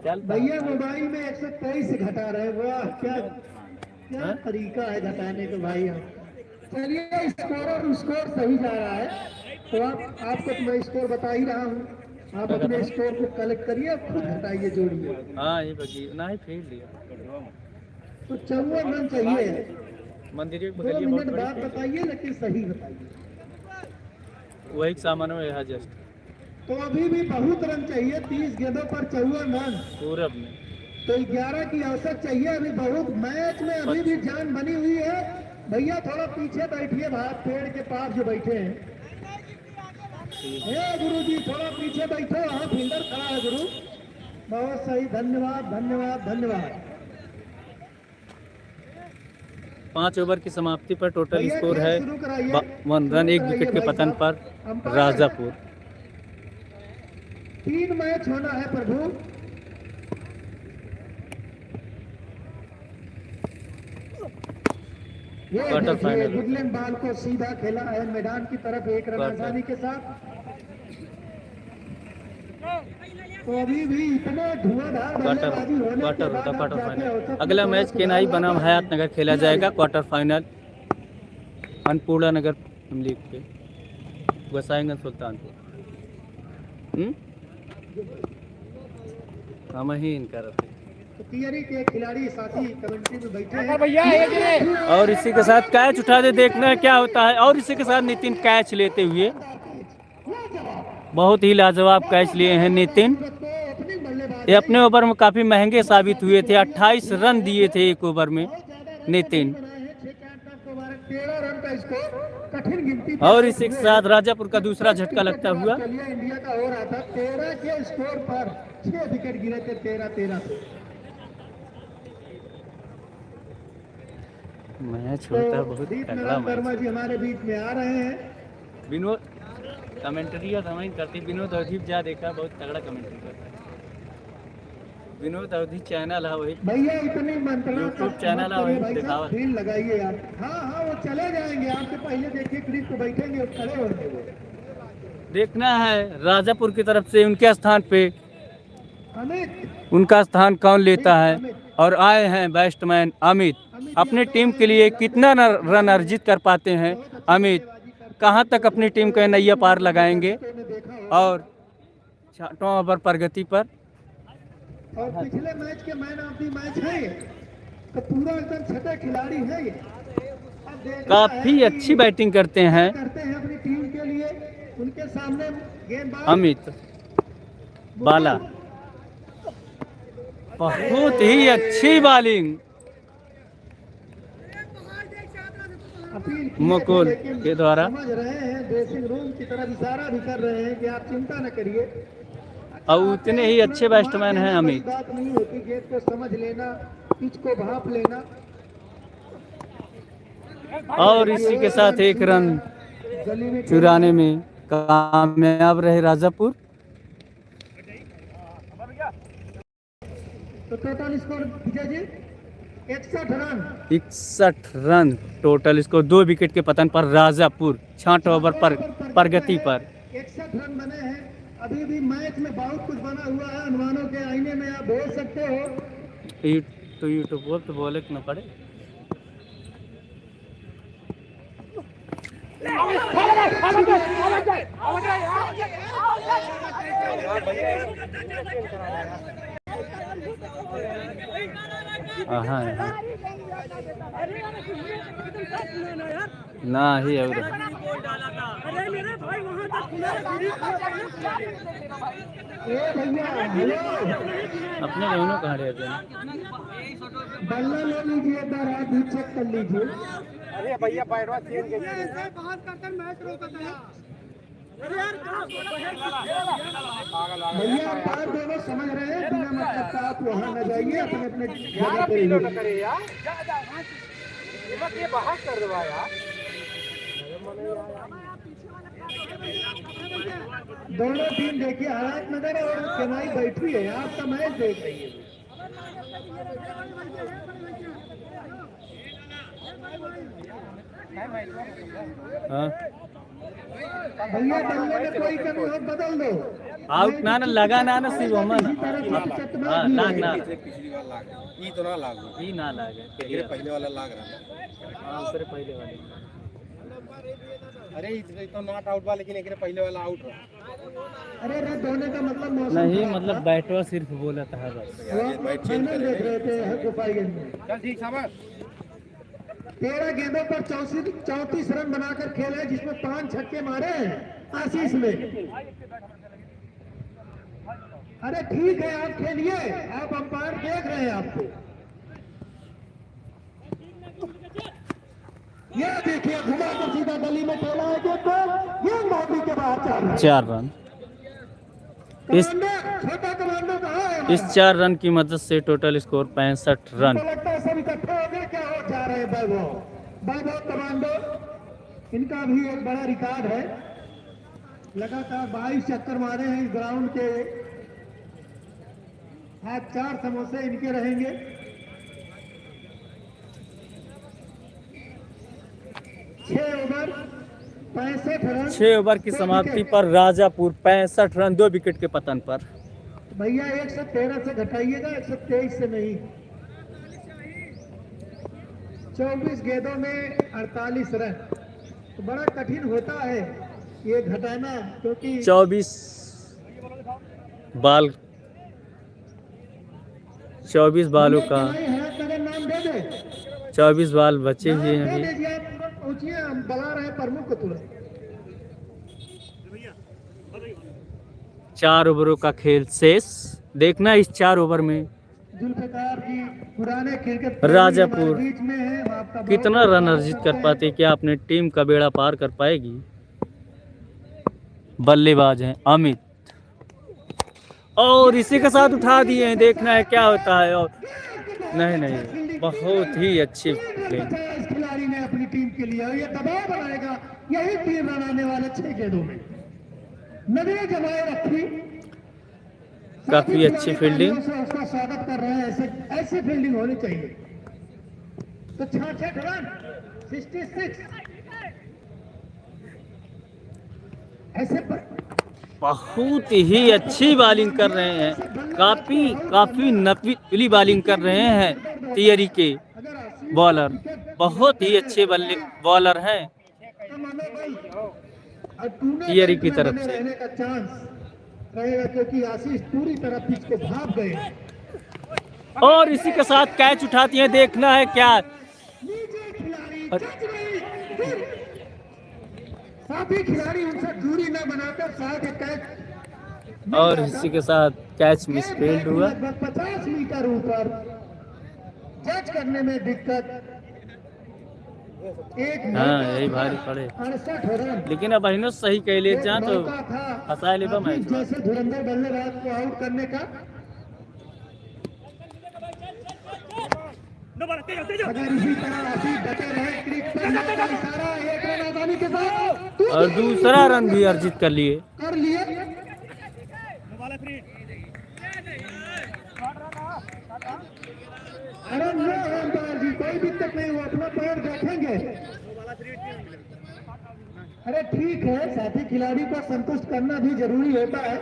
चल भैया मोबाइल में 123 से घटा रहे हैं। वाह, क्या तरीका है घटाने का भाई। आप चलिए, स्कोर सही जा रहा है। तो आपको तो मैं स्कोर बता ही रहा हूँ, आप अपने स्कोर को कलेक्ट करिए, खुद घटाइए, जोड़िए। हाँ, ये बगी ना ही फील्ड दिया तो 54 रन चाहिए। मंदिरिया 2 मिनट बाद बताइए, लेकिन सही बताइए। वही सामान में है जस्ट तो अभी भी बहुत रन चाहिए, 30 गेंदों पर 54 रन, पूरब में तो 11 की औसत चाहिए अभी बहुत। मैच में अभी भी जान बनी हुई है। भैया थोड़ा पीछे बैठिए, बाहर पेड़ के पास जो बैठे हैं। हे गुरु जी थोड़ा पीछे बैठो, वहाँ फील्डर खड़ा है गुरु। बहुत सही, धन्यवाद धन्यवाद धन्यवाद। 5 ओवर की समाप्ति पर टोटल भैया स्कोर खेल है शुरू कराइए। 1 रन, 1 विकेट के भाई पतन साहब। पर अंपायर। राजापुर। 3 मैच होना है प्रभु। ये क्वार्टर देखिए फाइनल। गुडलैंड बॉल को सीधा खेला है मैदान की तरफ, 1 रन क्वार्टर। आसानी के साथ। तो अभी भी इतना धुआंधार बल्लेबाजी होने क्वार्टर के होता बाद क्वार्टर आप जाके फाइनल। औसत अगला में मैच थोड़ा केनाई सुधार बनाम लाता हयात नगर खेला है। जाएगा, क्वार्टर फाइनल अन्नपूर्णा नगर लीग के गोसाईगंज सुल्तानपुर। हम ही इनका रहते। तो तियरी के खिलाड़ी साथी कमेंट्री में बैठे हैं। भैया एक ने और इसी के साथ कैच उठा दे, देखना है क्या होता है। और इसी के साथ नितिन कैच लेते हुए, बहुत ही लाजवाब कैच लिए हैं नितिन। ओपनिंग बल्लेबाज ये अपने ओवर में काफी महंगे साबित हुए थे, 28 रन दिए थे 1 ओवर में नितिन। 13 रन का स्कोर, कठिन गिनती। और इसी के साथ राजापुर का दूसरा झटका लगता हुआ। चलिए इंडिया का हो रहा था 13 के स्कोर पर 6 विकेट गिरे थे 13-13 पे। मैच होता है बहुत दीप तगड़ा नारायण मैच। वर्मा जी हमारे बीच में आ रहे हैं। विनोद कमेंट्री हमें करती, विनोद अवधि जा देखा, बहुत तगड़ा कमेंट्री करता है। विनोद अवधि चैनल है वही, भैया इतनी मंत्रणा YouTube चैनल है वही दिखावा। फील्ड लगाइए आप। हाँ हाँ वो चले जाएंगे, आपसे पहले देखिए क्रीज पे बैठेंगे और खड़े होंगे वो। देखना है राजापुर की तरफ से उनके स्थान पे अमित उनका स्थान कौन लेता है। और आए हैं बैट्समैन अमित, अपनी टीम के लिए कितना रन अर्जित कर पाते हैं अमित, कहां तक अपनी टीम का नैया पार लगाएंगे। और 6वां ओवर प्रगति पर और पिछले मैच के मैन ऑफ द मैच है ये, तो पूरा एकदम छठे खिलाड़ी है ये। अब देखना काफी है कि अच्छी बैटिंग करते हैं करते हैं अपनी टीम के लिए। उनके सामने गेंदबाज अमित बाला, बहुत ही अच्छी बॉलिंग अपील की है, मुकुल लेकिन के द्वारा। समझ रहे हैं, ड्रेसिंग रूम की तरफ इशारा भी कर रहे हैं कि आप चिंता न करिए। और उतने ही अच्छे बैट्समैन हैं अमित। बात नहीं होती, गेंद को समझ लेना, पिच को भाप लेना। और इसी के साथ 1 रन गली में चुराने में कामयाब रहे राजापुर। तो total score Vijay ji 61 run. 61 run total score, 2 wicket के पतन पर राजापुर 6 ओवर पर प्रगति पर। 61 रन बने हैं। अभी भी मैच में बहुत कुछ बना हुआ है, अनुमानों के आईने में आप बोल सकते हो। तो यूट्यूब तो बोले न पड़े। हाँ ना ही और ए भैया हेलो, अपने दोनों कहाँ रहते हैं। बल्ला ले लीजिए, इधर हाथ भी चेक कर लीजिए। अरे भैया बैठवा चेंज के भैया आप दोनों समझ रहे हैं, बिना मतलब का आप वहाँ न जाइए, अपने अपने जगह पे रहिए। करे यार ये बाहर कर दो यार। दोनों टीम देखिए, हयात नगर और केनाई बैठी है, आपका मैच देख रही है। हाँ भैया बल्ले में कोई कमी हो बदल दो। आउट ना लगा ना शिव मन। हाँ लाग ना पिछली बार लाग रहा ई तो ना लागू ही ना लागे ये पहले वाला लाग रहा हाँ ऊपर पहले वाले। अरे ये तो नॉट आउट बा, लेकिन एक पहले वाला आउट रहा। अरे रद्द होने का मतलब मौसम नहीं खराब मतलब बैटवा सिर्फ बोला था बस। था। वो आप फाइनल देख रहे थे गोपाईगंज में। चल ठीक शाबाश। 13 गेंदों पर 34 रन बनाकर खेले, जिसमें 5 छक्के मारे हैं आशीष ने। अरे ठीक है, आप खेलिए, आप अंपायर देख रहे हैं आपको। ये देखिए घुमा कर सीधा गली में खेला है देखो, ये बाउंड्री के बाहर 4 रन। इस छोटा कमांडो कहाँ है? इस 4 रन की मदद से टोटल स्कोर 65 रन। हमको लगता है सब इकट्ठे हो गए, क्या हो जा रहे हैं वैभव कमांडो, इनका भी एक बड़ा रिकॉर्ड है, लगातार 22 चक्कर मारे हैं इस ग्राउंड के। आज 4 समोसे इनके रहेंगे। छह ओवर 65 रन। 6 ओवर की समाप्ति पर राजापुर 65 रन 2 विकेट के पतन पर। भैया 113 से घटाइएगा, 123 से नहीं। 24 गेंदों में 48 रन, तो बड़ा कठिन होता है ये घटाना, क्योंकि 24 बालों का नाम दे दे, 24 बाल बचे हुए हैं दे अभी। दीजिए आप, पूछिए, हम बुला रहे हैं प्रमुख को तुरंत। 4 ओवरों का खेल शेष। देखना इस 4 ओवर में जुल्फिकार जी पुराने क्रिकेट राजापुर हमारे बीच में है, हम आपका बहुत कितना बहुत रन अर्जित कर पाते, क्या अपने टीम का बेड़ा पार कर पाएगी। बल्लेबाज हैं अमित, और इसी के साथ उठा दिए हैं। देखना है क्या होता है। और नहीं, बहुत ही अच्छी प्लेइंग। इस खिलाड़ी ने अपनी टीम के लिए, और ये दबाव बनाएगा, यही 3 रन आने वाले 6 गेंदों में। नजरें जमाए रखी, काफी अच्छी फील्डिंग। उसका स्वागत कर रहे हैं, ऐसी फील्डिंग होनी चाहिए। तो 66 रन, 66 ऐसे पर बहुत ही अच्छी बॉलिंग कर रहे हैं, काफी नफीली बॉलिंग कर रहे हैं तियरी के बॉलर। बहुत ही अच्छे बॉलर हैं तियरी की तरफ से। रहने का चांस रहेगा, क्योंकि आशीष पूरी तरह पिच को भाग गए। और इसी के साथ कैच उठाती हैं। देखना है क्या, नीचे खिलाड़ी साथी खिलाड़ी उनसे दूरी न बनाकर साथ कैच, और इसी के साथ कैच मिसफील्ड हुआ। लगभग 50 मीटर ऊपर, जज करने में दिक्कत। हाँ, यही भारी पड़े, 68 रन, लेकिन अब अहिनो सही कह ले जा तो मौका था फंसा लेबा अपनी मैच। जैसे धुरंधर बल्लेबाज को आउट करने का। अगर इसी तरह आशीष डटे रहे, क्रिकेट का इशारा, एक रन आसानी के साथ और दूसरा रन भी अर्जित कर लिए। कर लिए। अरे नो अंपायर जी, कोई दिक्कत नहीं, वो अपना पैर देखेंगे। अरे ठीक है, साथी खिलाड़ी को संतुष्ट करना भी जरूरी होता है।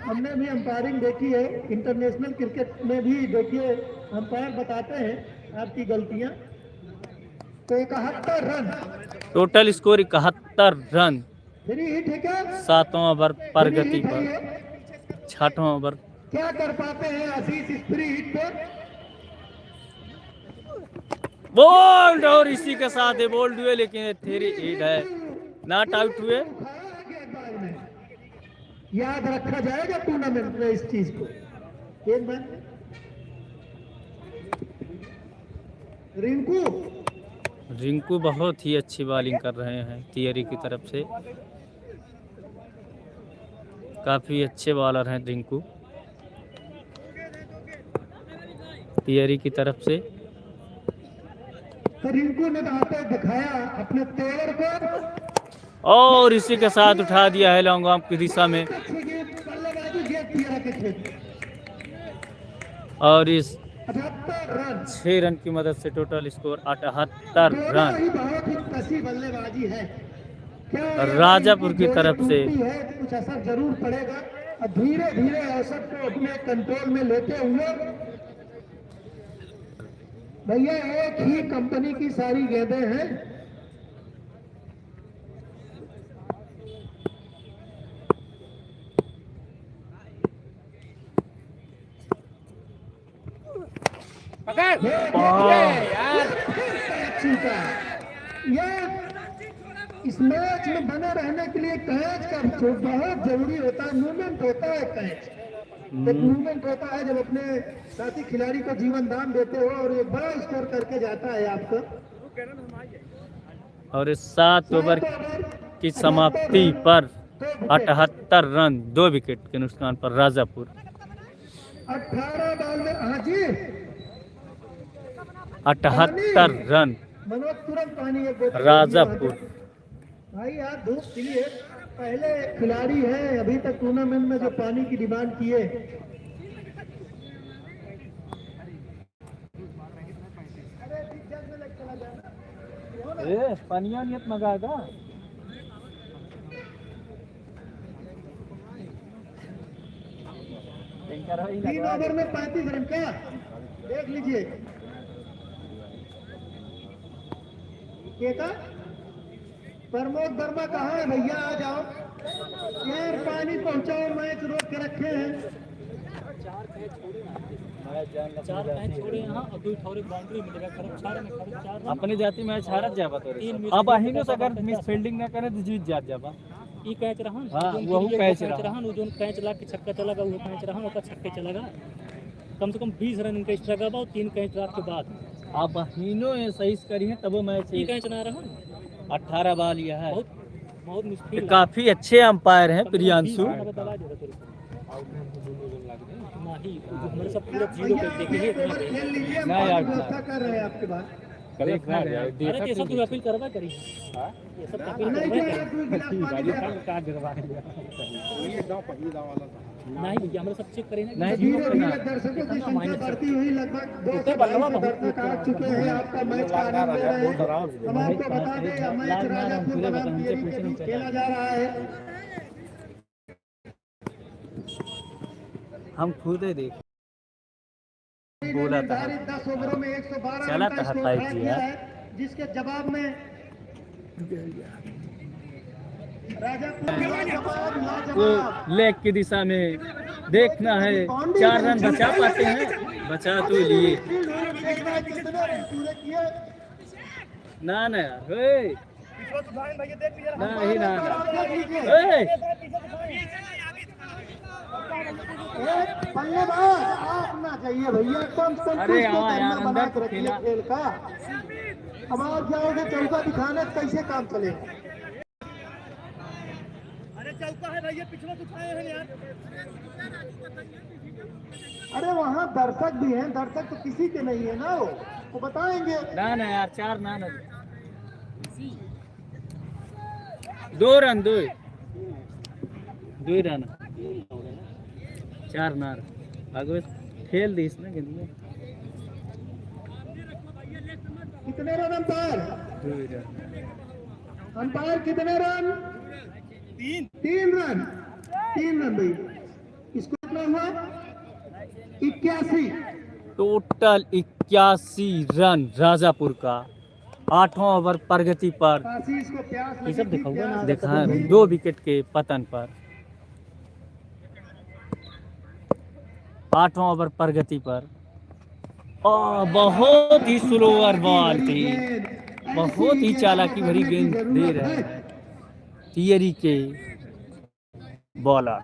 हमने भी अंपायरिंग देखी है, इंटरनेशनल क्रिकेट में भी देखिए, अंपायर बताते हैं आपकी गलतियां। तो 71 run, total score 71 run. Free hit है क्या? 7वां ओवर प्रगति पर, 6वां ओवर। क्या कर पाते हैं आशीष इस फ्री हिट पे? बोल्ड, और इसी के साथ ये बोल्ड हुए, लेकिन थेरी एड है, नॉट आउट हुए। याद रखा जाएगा टूर्नामेंट में इस चीज को। एक बार रिंकू बहुत ही अच्छी बॉलिंग कर रहे हैं तियरी की तरफ से। काफी अच्छे बॉलर हैं रिंकू तियरी की तरफ से। तो रिंकू ने आते दिखाया अपने तेवर को, और इसी के साथ उठा दिया है लॉन्ग ऑफ की दिशा में। बल्लेबाजी गेंद तियरा के खेत। और इस 78 रन, 6 रन की मदद से टोटल स्कोर 78 रन ही बहुत ही कसी बल्लेबाजी है। क्या राजापुर की तरफ से। है, कुछ असर जरूर पड़ेगा, और धीरे धीरे औसत को अपने कंट्रोल में लेते हुए भैया एक ही कंपनी की सारी गेंदें हैं। ये इस मैच में बने रहने के लिए कैच का बहुत जरूरी होता है, मूवमेंट होता है कैच। एक मूवमेंट होता है जब अपने साथी खिलाड़ी को जीवन दान देते हो और एक बड़ा स्कोर करके जाता है आपको। और इस 7 ओवर की समाप्ति पर 78 रन 2 विकेट के नुकसान पर राजापुर 18 बॉल में, हाँ जी 78 रन मनोज तुरंत पानी एक बोतल राजापुर। भाई यार धूप खिली है, पहले खिलाड़ी है अभी तक टूर्नामेंट में जो पानी की डिमांड किए। पानिया नियत मंगाएगा 3 ओवर में 35 रन का देख लीजिए। केका प्रमोद वर्मा कहाँ है भैया, आ जाओ यार, पानी पहुंचाओ, मैच रोक के रखे हैं। 4 मैच छोड़े यहाँ, अब कोई थोड़ी बाउंड्री मिलेगा खरब 4 में खरब 4 अपने जाति मैच हारत जाबा तो तीन मिस अब अहिनो से अगर मिस फील्डिंग ना करे तो जीत जात जाबा। ई कैच रहन हाँ, जोन वहू के लिए कैच वो रहन। वो जोन कैच ला के छक्का चला वो कैच रहन ओका छक्के चलेगा कम से कम 20 रन इनका स्ट्रगल बा 3 कैच रात के बाद अब अहिनो ये सही करी है तब मैच ई कैच ना रहन 18 बॉल यह है। बहुत बहुत मुश्किल काफी अच्छे अंपायर हैं प्रियांशु। नहीं जो हमारे सब पूरा जीरो पे देखेंगे इतना ओवर पे। खेल लीजिए, ना पानी यार, व्यवस्था कर रहे हैं आपके पास। देखना है अरे तो ये सब तो अपील करवा करी ये सब अपील नहीं करवा क्या, करी कोई गिलास पानी दे। ये दाव पहली दाव वाला था। नहीं भैया हमारे सब चेक करें ना नहीं, धीरे जीरो धीरे पे दर्शकों की कितना संख्या माइनस बढ़ती हुई लगभग 2 से बल्लवा 250 दर्शक आ चुके हैं। आपका मैच का आनंद ले रहे हैं। हम आपको बता दें यह मैच राजापुर बनाम तियरी के बीच खेला जा रहा है। हम खुद ही देख बोला था निर्धारित 10 ओवरों में 112 चला रन का था स्कोर हाई तय किया। किया है, जिसके जवाब में राजापुर लाजवाब लाजवाब वो लेग की दिशा में देखना है 4 रन बचा पाते हैं, बचा तो लिए देखना है कितने रन पूरे किए। ना ना यार हे ना ही ना बल्लेबाज आपना चाहिए भैया, कम से कम अरे कुछ तो हाँ यार, करना बना अंदर के रखिए खेला। खेल का। अब आप जाओगे चौका दिखाने तो कैसे काम चलेगा। अरे वहाँ दर्शक भी हैं, दर्शक तो किसी के नहीं है ना, वो बताएंगे। ना ना यार 4 ना 2 रन 2 रन 4 ना आगे खेल दी इसने गेंद कितने रन अंपायर, 2 रन अंपायर कितने रन? 3 रन भाई। इसको कितना हुआ? 81। टोटल 81 रन राजापुर का 8वां ओवर प्रगति पर काशी इसको प्यास ये सब दिखाऊंगा ना। देखा 2 विकेट के पतन पर 8वां ओवर प्रगति पर बहुत ही स्लोअर बॉल थी, बहुत ही चालाकी भरी गेंद दे रहे हैं तियरी के बॉलर।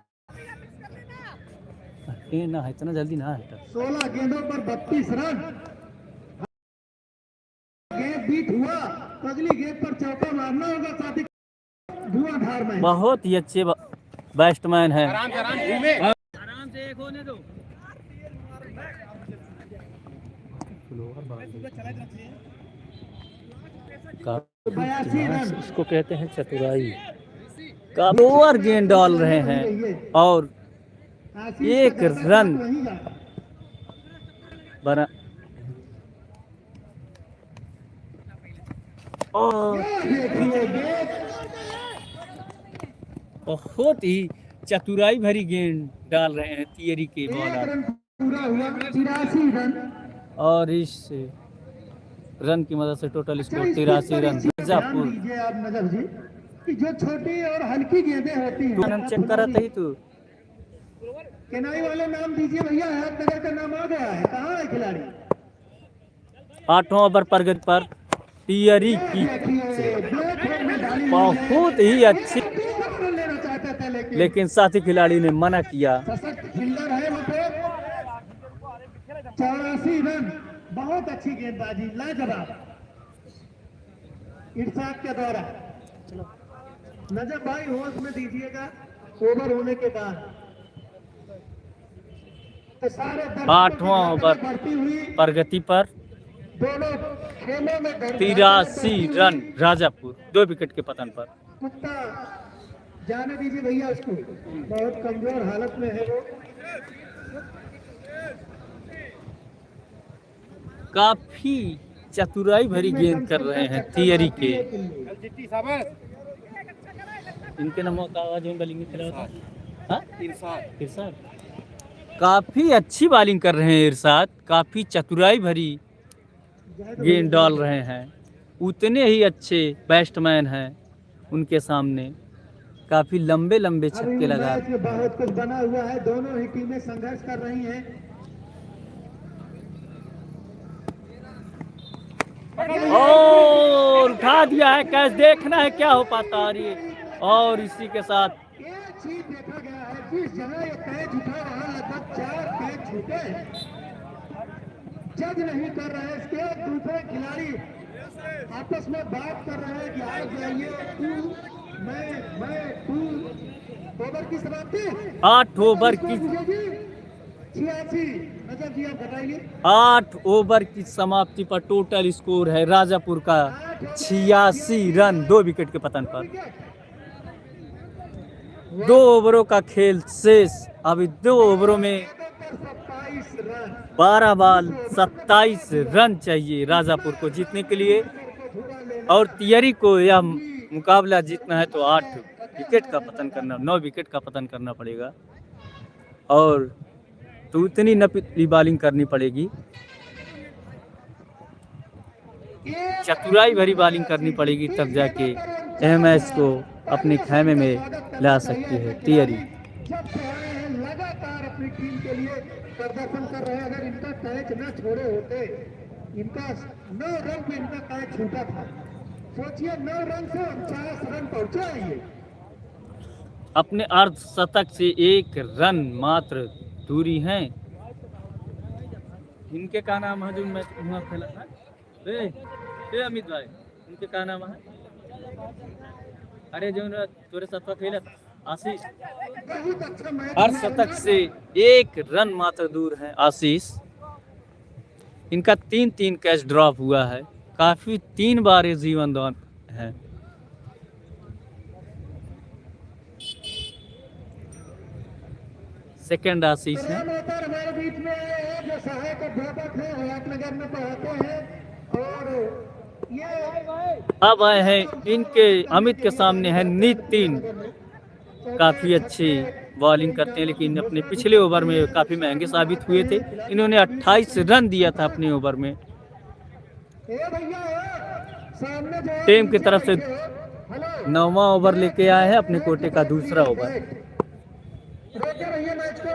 ना इतना जल्दी ना है 16 गेंदों पर 32 रन। गेंद बीट हुआ, अगली गेंद पर चौका मारना होगा, साथ ही धुआंधार में। बहुत ही अच्छे बैट्समैन है। आराम से आराम घूमे। आराम से एक होने दो। बयासी रन। इसको कहते हैं चतुराई। लोअर गेंद डाल रहे हैं और काशी एक का ज्यादा रन। वहीं जा। बना और देखिए गेंद बहुत ही चतुराई भरी गेंद डाल रहे हैं तियरी के 1 बॉलर। रन पूरा हुआ, 83 रन। और इस रन की मदद से टोटल अच्छा, स्कोर इस 83 पर रन एक चीज ध्यान राजापुर। दीजिए आप नजर जी, कि जो छोटी और हल्की गेंदें होती हैं, आनंद चेक करत ही तू केनाई वाले नाम दीजिए भैया, हैदनगर का नाम आ गया है, कहाँ है खिलाड़ी? 8वां ओवर प्रगति पर तियरी की देखिए ब्लैक होल में डाली हुई है। बहुत ही अच्छी, लेना चाहते थे लेकिन लेकिन साथी खिलाड़ी ने मना किया। सशक्त फील्डर है वो, 86 रन, बहुत अच्छी गेंदबाजी, लाजवाब। इरशाद के द्वारा नजर भाई होश में दीजिएगा, ओवर होने के बाद तो सारे दर्शकों आठवां की ओवर धड़कनें बढ़ती हुई प्रगति पर दोनों खेलों में 83 रन राजापुर, 2 विकेट के पतन पर। कुत्ता जाने दीजिए भैया उसको, बहुत कमजोर हालत में है वो। काफी चतुराई भरी गेंद कर रहे हैं थियरी के। जीती शाबाश इनके नामों का आवाज में बॉलिंग खेला होता है। हाँ? इरशाद इरशाद काफी अच्छी बॉलिंग कर रहे हैं। इरशाद काफी चतुराई भरी गेंद डाल रहे हैं। उतने ही अच्छे बैट्समैन हैं उनके सामने, काफी लंबे लंबे अभी छक्के लगा। मैच में बहुत कुछ बना हुआ है, दोनों ही टीमें संघर्ष कर रही हैं। और उठा दिया है कैच, देखना है क्या हो पाता है ये। और इसी के साथ एक चीज देखा गया है, जिस जगह ये कैच उठा रहा लगभग 4 कैच छूटे हैं, जज नहीं कर रहे हैं इसके। दूसरे खिलाड़ी आपस में बात कर रहे हैं कि आ जाइए, तू मैं तू। ओवर की समाप्ति 8 ओवर की 86। नजर जी आप बताइए। 8 ओवर की समाप्ति पर टोटल स्कोर है राजापुर का 86 रन, 2 विकेट के पतन पर। 2 ओवरों का खेल शेष। अभी 2 ओवरों में 27 रन 12 बॉल 27 रन चाहिए राजापुर को जीतने के लिए। और तियरी को यह मुकाबला जीतना है तो 8 विकेट का पतन करना, 9 विकेट का पतन करना पड़ेगा। और तो उतनी नपीली बॉलिंग करनी पड़ेगी, चतुराई भरी बॉलिंग करनी पड़ेगी, तब जाके यह मैच को अपने खेमे में ला सकती है तियरी। जब से आए हैं लगातार अपनी टीम के लिए प्रदर्शन कर रहे हैं। अगर इनका कैच न छोड़े होते, इनका 9 रन पे इनका कैच छूटा था। सोचिए 9 रन से 49 रन पहुंचा है ये। अपने अर्धशतक से 1 रन मात्र दूरी हैं। इनके का नाम है जो मैं वहाँ खेला था, ए अमित भाई, इनके का नाम है? अरे जो तोरे साथ खेला था आशीष। बहुत अच्छा मैच। अर्धशतक से 1 रन मात्र दूर है आशीष। इनका 3 कैच ड्रॉप हुआ है, काफी 3 बार ये जीवन दान है। सेकंड आशीष है। हमारे बीच में है जो सहायक अध्यापक है, हयातनगर में पढ़ाते हैं। और ये अब आए हैं इनके अमित के सामने है नितिन, काफी अच्छी बॉलिंग करते हैं, लेकिन अपने पिछले ओवर में काफी महंगे साबित हुए थे। इन्होंने 28 रन दिया था अपने ओवर में। टीम की तरफ से 9वां ओवर लेके आए हैं, अपने कोटे का दूसरा ओवर। रोके रहिए मैच को।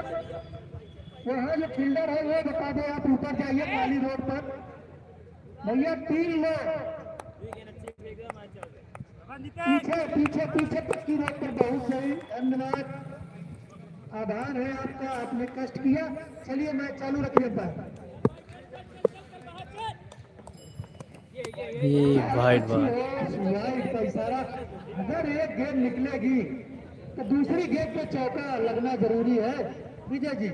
वहाँ जो फील्डर है वो बता दे, आप ऊपर जाइए काली रोड पर भैया। 3 लोग पीछे पक्की रोड पर। बहुत सही, धन्यवाद, आभार है आपका, आपने कष्ट किया। चलिए मैच चालू रखिए पर। ये वाइड बॉल, वाइड का इशारा। अगर एक गेंद निकलेगी तो दूसरी गेंद पे चौका लगना जरूरी है विजय जी।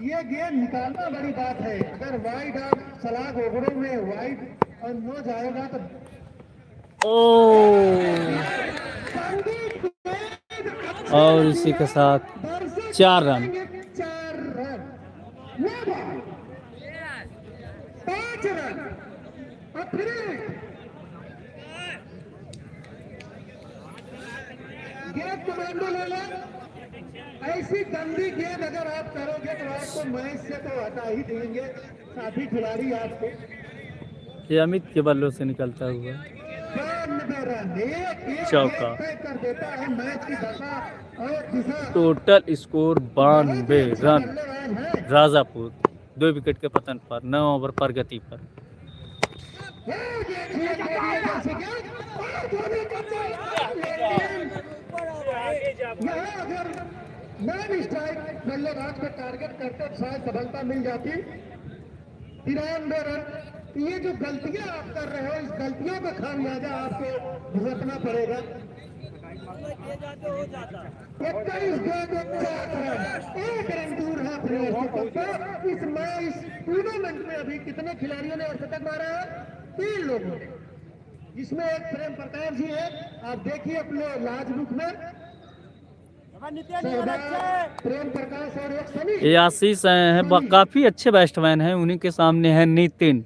ये गेंद निकालना बड़ी बात है। अगर वाइड आप सलाग ओवरों में वाइड और नो जाएगा तो और इसी के साथ 4 रन। 4 रन, 5 रन और फिर गेंद कमांडो ले ले। ऐसी गंदी गेंद अगर आप करोगे तो आपको मैच से तो हटा ही देंगे साथी खिलाड़ी आपको। ये अमित के बल्लों से निकलता हुआ 92 रन, एक चौका। तय कर देता है मैच की दशा और दिशा। टोटल स्कोर 92 रन बल्लेबाज है। राजापुर, 2 विकेट के पतन पर, 9 ओवर प्रगति पर। नॉन स्ट्राइक बल्लेबाज को टारगेट करते शायद सफलता मिल जाती। 93 रन। ये जो गलतियां आप कर रहे हो, इस गलतियों का खामियाजा आपको भुगतना पड़ेगा। 21 गेंद 4 रन, 1 रन दूर है प्लेयर के पक्ष। इस मैच टूर्नामेंट में अभी कितने खिलाड़ियों ने शतक मारा है? 3 लोगों ने, जिसमें एक प्रेम प्रकाश जी है। आप देखिए अपने लाज बुक में प्रेम प्रकाश और एक सनी। ये आशीष हैं, काफी अच्छे बैट्समैन हैं। उन्हीं के सामने है नितिन।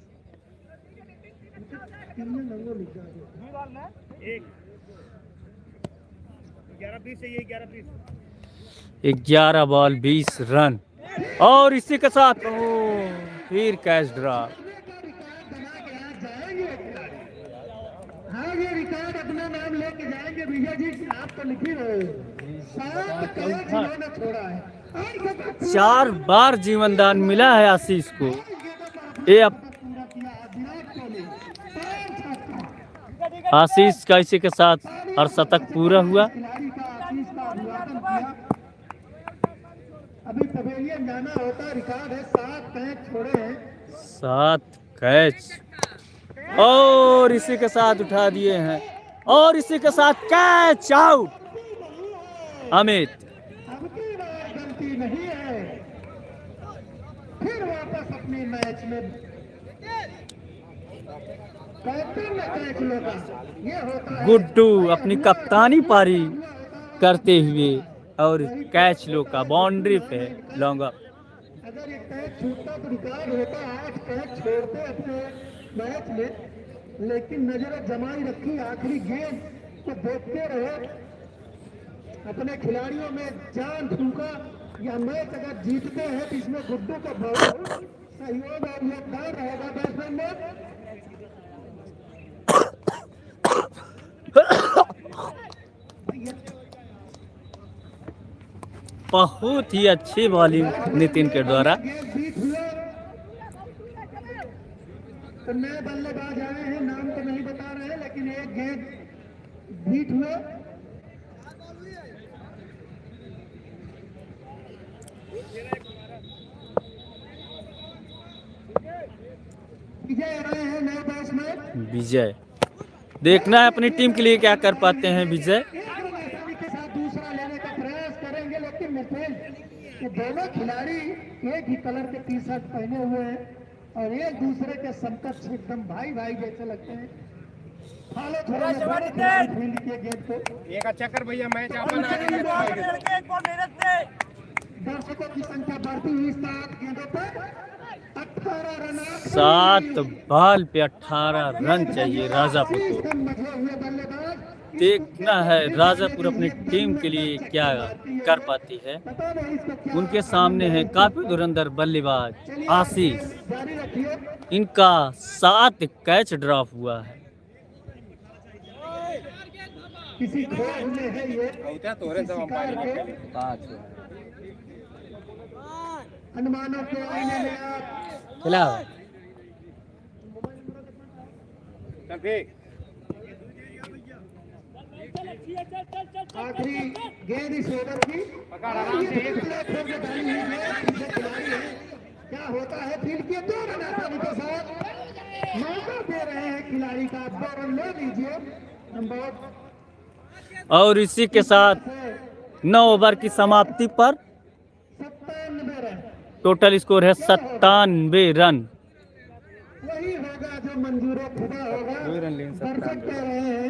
11 बॉल 20 रन और इसी के साथ फिर कैच ड्रा। हाँ, ये रिकॉर्ड अपना नाम लेके जाएंगे भैया जी। आप तो लिख ही रहे हो। 7 कैच इन्होंने छोड़ा है और 4 बार जीवन दान मिला है आशीष को। ये अब पूरा किया है विराट कोहली। 5 छक्का। आशीष का इसी के साथ और शतक पूरा हुआ। खिलाड़ी का आशीष का अभिवादन किया। अभी पवेलियन जाना होता। रिकॉर्ड है 7 कैच छोड़े हैं। 7 कैच और इसी के साथ उठा दिए हैं और इसी के साथ कैच आउट। अमित अब की बार गलती नहीं है। फिर वापस अपने मैच में कैप्टन ने कैच लगा। ये होता है गुड्डू अपनी कप्तानी पारी करते हुए और कैच लो का बाउंड्री पे लॉन्ग अप। अगर ये कैच छूटता तो रिकॉर्ड होता। 8 कैच छोड़ते अपने मैच में, लेकिन नजर जमाई रखी। आखिरी गेंद को देखते रहे, अपने खिलाड़ियों में जान फूका। यह मैच अगर जीतते हैं तो इसमें गुड्डू का बहुत सहयोग और योगदान रहेगा बैट्समैन में। बहुत ही अच्छी बॉलिंग नितिन के द्वारा। गेंद बीट हुए तो नए बल्लेबाज आए हैं, नाम तो नहीं बता रहे हैं, लेकिन एक गेंद बीट हुए। विजय आए हैं नए बैट्समैन। विजय देखना है अपनी टीम के लिए क्या कर पाते हैं विजय। एक रन आसानी के साथ दूसरा लेने का प्रयास करेंगे, लेकिन मिथेन ये दोनों खिलाड़ी एक ही कलर के टी शर्ट पहने हुए हैं और एक दूसरे के समकक्ष एकदम भाई भाई जैसे लगते हैं। फॉलो थोड़ा फील्ड के गेंद को एक अच्छा कर भैया, मैच अपन आगे। दर्शकों की संख्या बढ़ती हुई 7 गेंदों पर 18 रन। 7 बॉल पे 18 रन चाहिए राजापुर को। मजे हुए बल्लेबाज। देखना है राजापुर अपनी टीम के लिए क्या कर पाती है। पता नहीं इसको क्या उनके सामने है काफी धुरंधर बल्लेबाज आशीष। जारी रखिए। इनका 7 कैच ड्रॉप हुआ है। किसी खोज में है ये होता तोरे सब शिकार के अनुमानों के आईने में आप खिला चल ठीक। आखिरी गेंद इस ओवर की। ये प्लेटफॉर्म पे डाली हुई गेंद पीछे खिलाड़ी है। क्या होता है? फील्ड के 2 रन आसानी के साथ मौका दे रहे हैं खिलाड़ी का। 2 रन ले लीजिए। नंबर और इसी के साथ 9 ओवर की समाप्ति पर 97 रन। टोटल स्कोर है 97 रन। वही होगा जो मंजूर खुदा होगा। दर्शक कह रहे हैं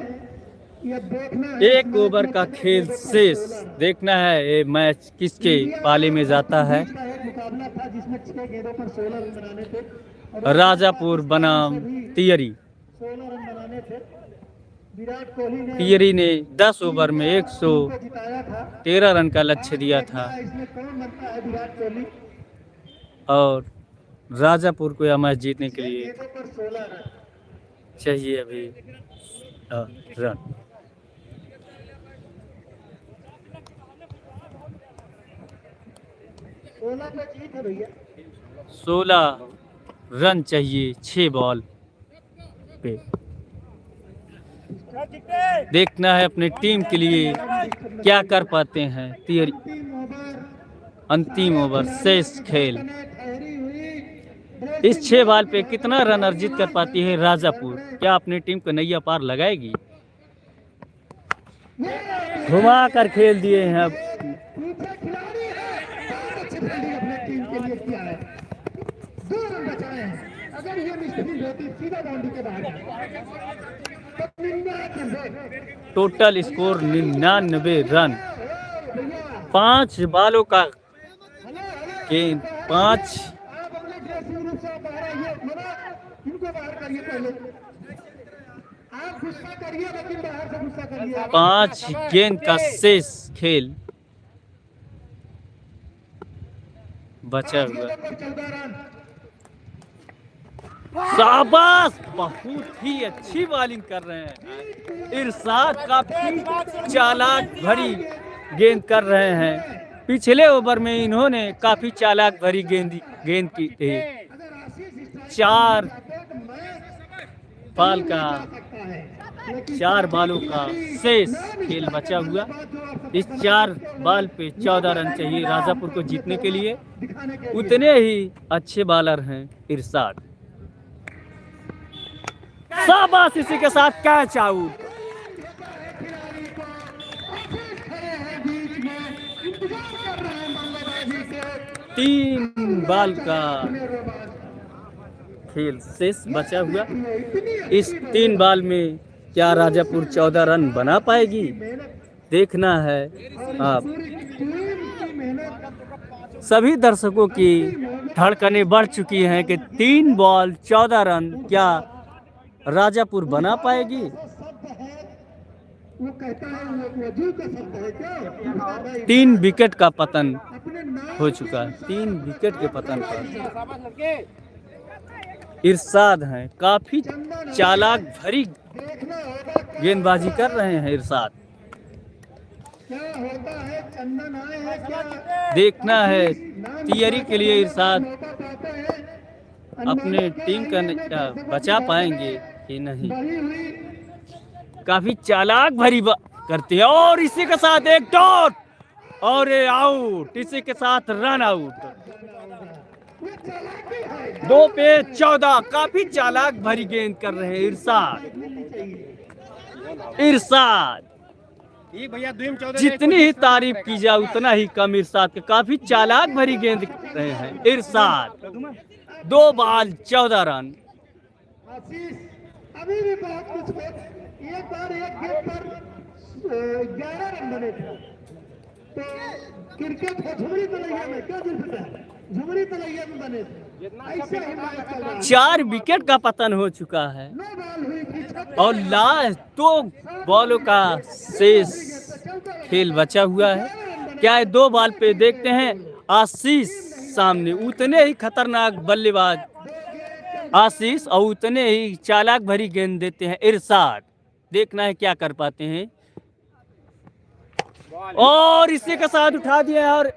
ये देखना है। 1 ओवर का खेल शेष। देखना है ये मैच किसके पाले में जाता है। का एक मुकाबला था जिसमें 6 गेंदों पर 16 रन बनाने थे और राजापुर बनाम तियरी। 16 रन बनाने थे। विराट कोहली ने तियरी ने 10 ओवर में को जिताया था। 113 रन का लक्ष्य दिया था इसमें कौन बनता है विराट कोहली? और राजापुर को यह मैच जीतने के लिए गेंदों पर 16 रन। चाहिए अभी रन। 16 पे जीत है भैया। 16 रन चाहिए 6 बॉल पे। देखना है अपनी टीम के लिए क्या कर पाते हैं तियरी। अंतिम ओवर अंतिम ओवर शेष खेल। इस 6 बॉल पे कितना रन अर्जित कर पाती है राजापुर? क्या अपनी टीम को नैया पार लगाएगी? घुमा कर खेल दिए हैं अब। पीछे खिलाड़ी है, बहुत अच्छी फील्डिंग अपने टीम के लिए किया है, 2 रन बचाए हैं। अगर ये मिसफील्ड होती सीधा बाउंड्री के बाहर तो 99 टोटल स्कोर 99 रन। 5 बालों का गेंद, 5 आप अपने ड्रेसिंग रूम से बाहर आइए, इनको बाहर करिए पहले, आप गुस्सा करिए लेकिन बाहर से गुस्सा करिए। 5 गेंद का शेष खेल बचा हुआ। 14 रन। शाबाश, बहुत ही अच्छी बॉलिंग कर रहे हैं इरशाद, काफी चालाक भरी गेंद कर रहे हैं। पिछले ओवर में इन्होंने काफी चालाक भरी गेंद की थी। 4 बॉल का 4 बॉलों का शेष खेल बचा हुआ। इस 4 बॉल पे 14 रन चाहिए राजापुर को जीतने के लिए। उतने ही अच्छे बॉलर हैं इरशाद। शाबाश, इसी के साथ कैच आउट। तीन बॉल का खेल शेष बचा हुआ। इस 3 बॉल में क्या राजापुर 14 रन बना पाएगी? देखना है आप। सभी दर्शकों की धड़कनें बढ़ चुकी हैं कि 3 बॉल 14 रन क्या राजापुर बना पाएगी? वो कहता है वो वजूद का शब्द है क्या? 3 विकेट का पतन हो चुका है। 3 विकेट के पतन पर शाबाश लड़के। इरशाद हैं, काफी चालाक भरी देखना होगा गेंदबाजी कर रहे हैं इरशाद। क्या होता है, चंदन आए हैं क्या? देखना है तियरी के लिए इरशाद मौका पाते हैं, अपने टीम का बचा पाएंगे कि नहीं। बड़ी हुई काफी चालाक भरी करते हैं और इसी के साथ एक डॉट और ये आउट। इसी के साथ रन आउट। 2 पे 14, काफी चालाक भरी गेंद कर रहे हैं इरशाद। ये भैया दुईम 14 जितनी ही तारीफ की जाए उतना ही कम इरशाद के। काफी चालाक भरी गेंद कर रहे हैं इरशाद। 2 बॉल 14 रन। आशीष अभी भी बहुत कुछ है। एक बार एक गेंद पर 11 रन बने थे। तो क्रिकेट है झुमरी तलैया में क्या दिलचस्प है, झुमरी तलैया में बने थे। ऐसे ही मैच चल रहा है। 4 विकेट का पतन हो चुका है 9 बॉल हुई थी, 36 और लास्ट 2 बॉलों का शेष खेल बचा हुआ है। क्या है 2 बॉल पे देखते हैं आशीष सामने, उतने ही खतरनाक बल्लेबाज आशीष और उतने ही चालाक भरी गेंद देते हैं इरशाद। देखना है क्या कर पाते हैं। और इसी के साथ उठा दिया और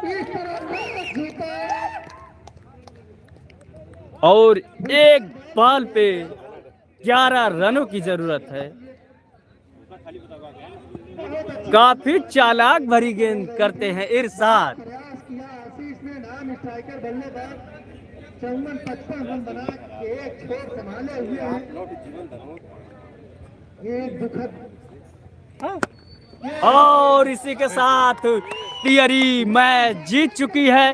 इस तरह मैच जीता। और एक बॉल पे 11 रनों की जरूरत है। काफी चालाक भरी गेंद करते हैं इरशाद। प्रयास किया आशीष ने, नाम स्ट्राइकर बल्लेबाज 54-55 रन बना के एक छोर संभाले हुए हैं। ये दुखद और इसी के साथ तियरी मैच जीत चुकी है।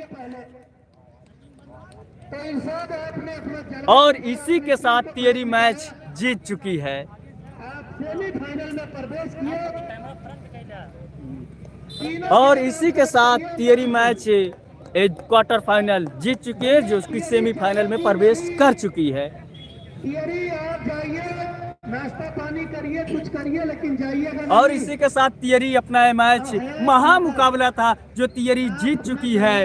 तो इरशाद आपने अपना जन्म, और इसी के साथ तियरी मैच जीत चुकी है। आप सेमीफाइनल में प्रवेश किए। और इसी के साथ तियरी मैच क्वार्टर फाइनल जीत चुकी है, जो उसकी सेमीफाइनल में प्रवेश कर चुकी है। तियरी आप जाइए, नाश्ता पानी करिए, कुछ करिए, लेकिन जाइएगा और नहीं। इसी के साथ तियरी अपना ये मैच महामुकाबला था जो तियरी जीत चुकी है।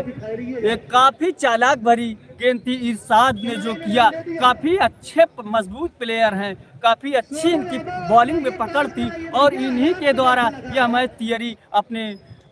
एक काफी चालाक भरी गेंद थी इरशाद ने जो किया। काफी अच्छे मजबूत प्लेयर हैं, काफी अच्छी इनकी बॉलिंग में पकड़ थी और इन्हीं के द्वारा यह मैच तियरी अपने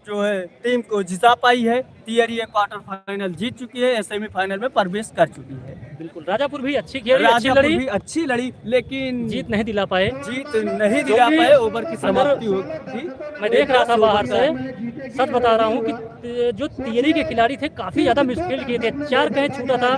जो है टीम को जिता पाई है। तियरी क्वार्टर फाइनल जीत चुकी है, सेमीफाइनल में प्रवेश कर चुकी है। बिल्कुल, राजापुर भी अच्छी खेली, अच्छी राजापुर लड़ी, भी अच्छी लड़ी, लेकिन जीत नहीं दिला पाए। जीत नहीं दिला पाए, ओवर की समाप्ति थी। मैं देख रहा था बाहर से, सच बता रहा हूँ कि जो तियरी के खिलाड़ी थे काफी ज्यादा मुश्किल किए थे, 4 कैच छूटा था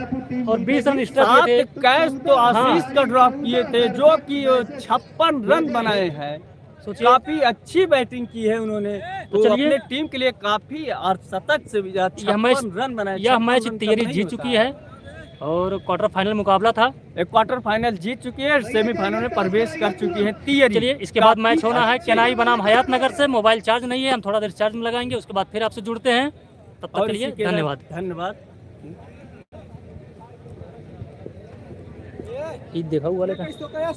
और 20 रन एक्स्ट्रा सात किए थे। कैच तो आशीष का ड्रॉप किए थे, जो कि 56 रन बनाए हैं। सोचिए, काफी अच्छी बैटिंग की है उन्होंने, तो तो चलिए, अपने टीम के लिए काफी अर्धशतक से भी ज्यादा यह मैच 56 रन बनाए। यह 56 मैच रन तियरी कम नहीं जीत होता चुकी है और क्वार्टर फाइनल मुकाबला था। एक क्वार्टर फाइनल जीत चुकी है, सेमीफाइनल में प्रवेश कर चुकी है तियरी। चलिए, इसके बाद मैच काफी होना है अच्छी- केनाई बनाम हयात नगर से। मोबाइल चार्ज नहीं है, हम थोड़ा देर चार्ज में लगाएंगे, उसके बाद फिर आपसे जुड़ते हैं। तब तक और के लिए इसी के धन्यवाद। धन्यवाद। ईद देखा हुआ लेकिन इसको क्या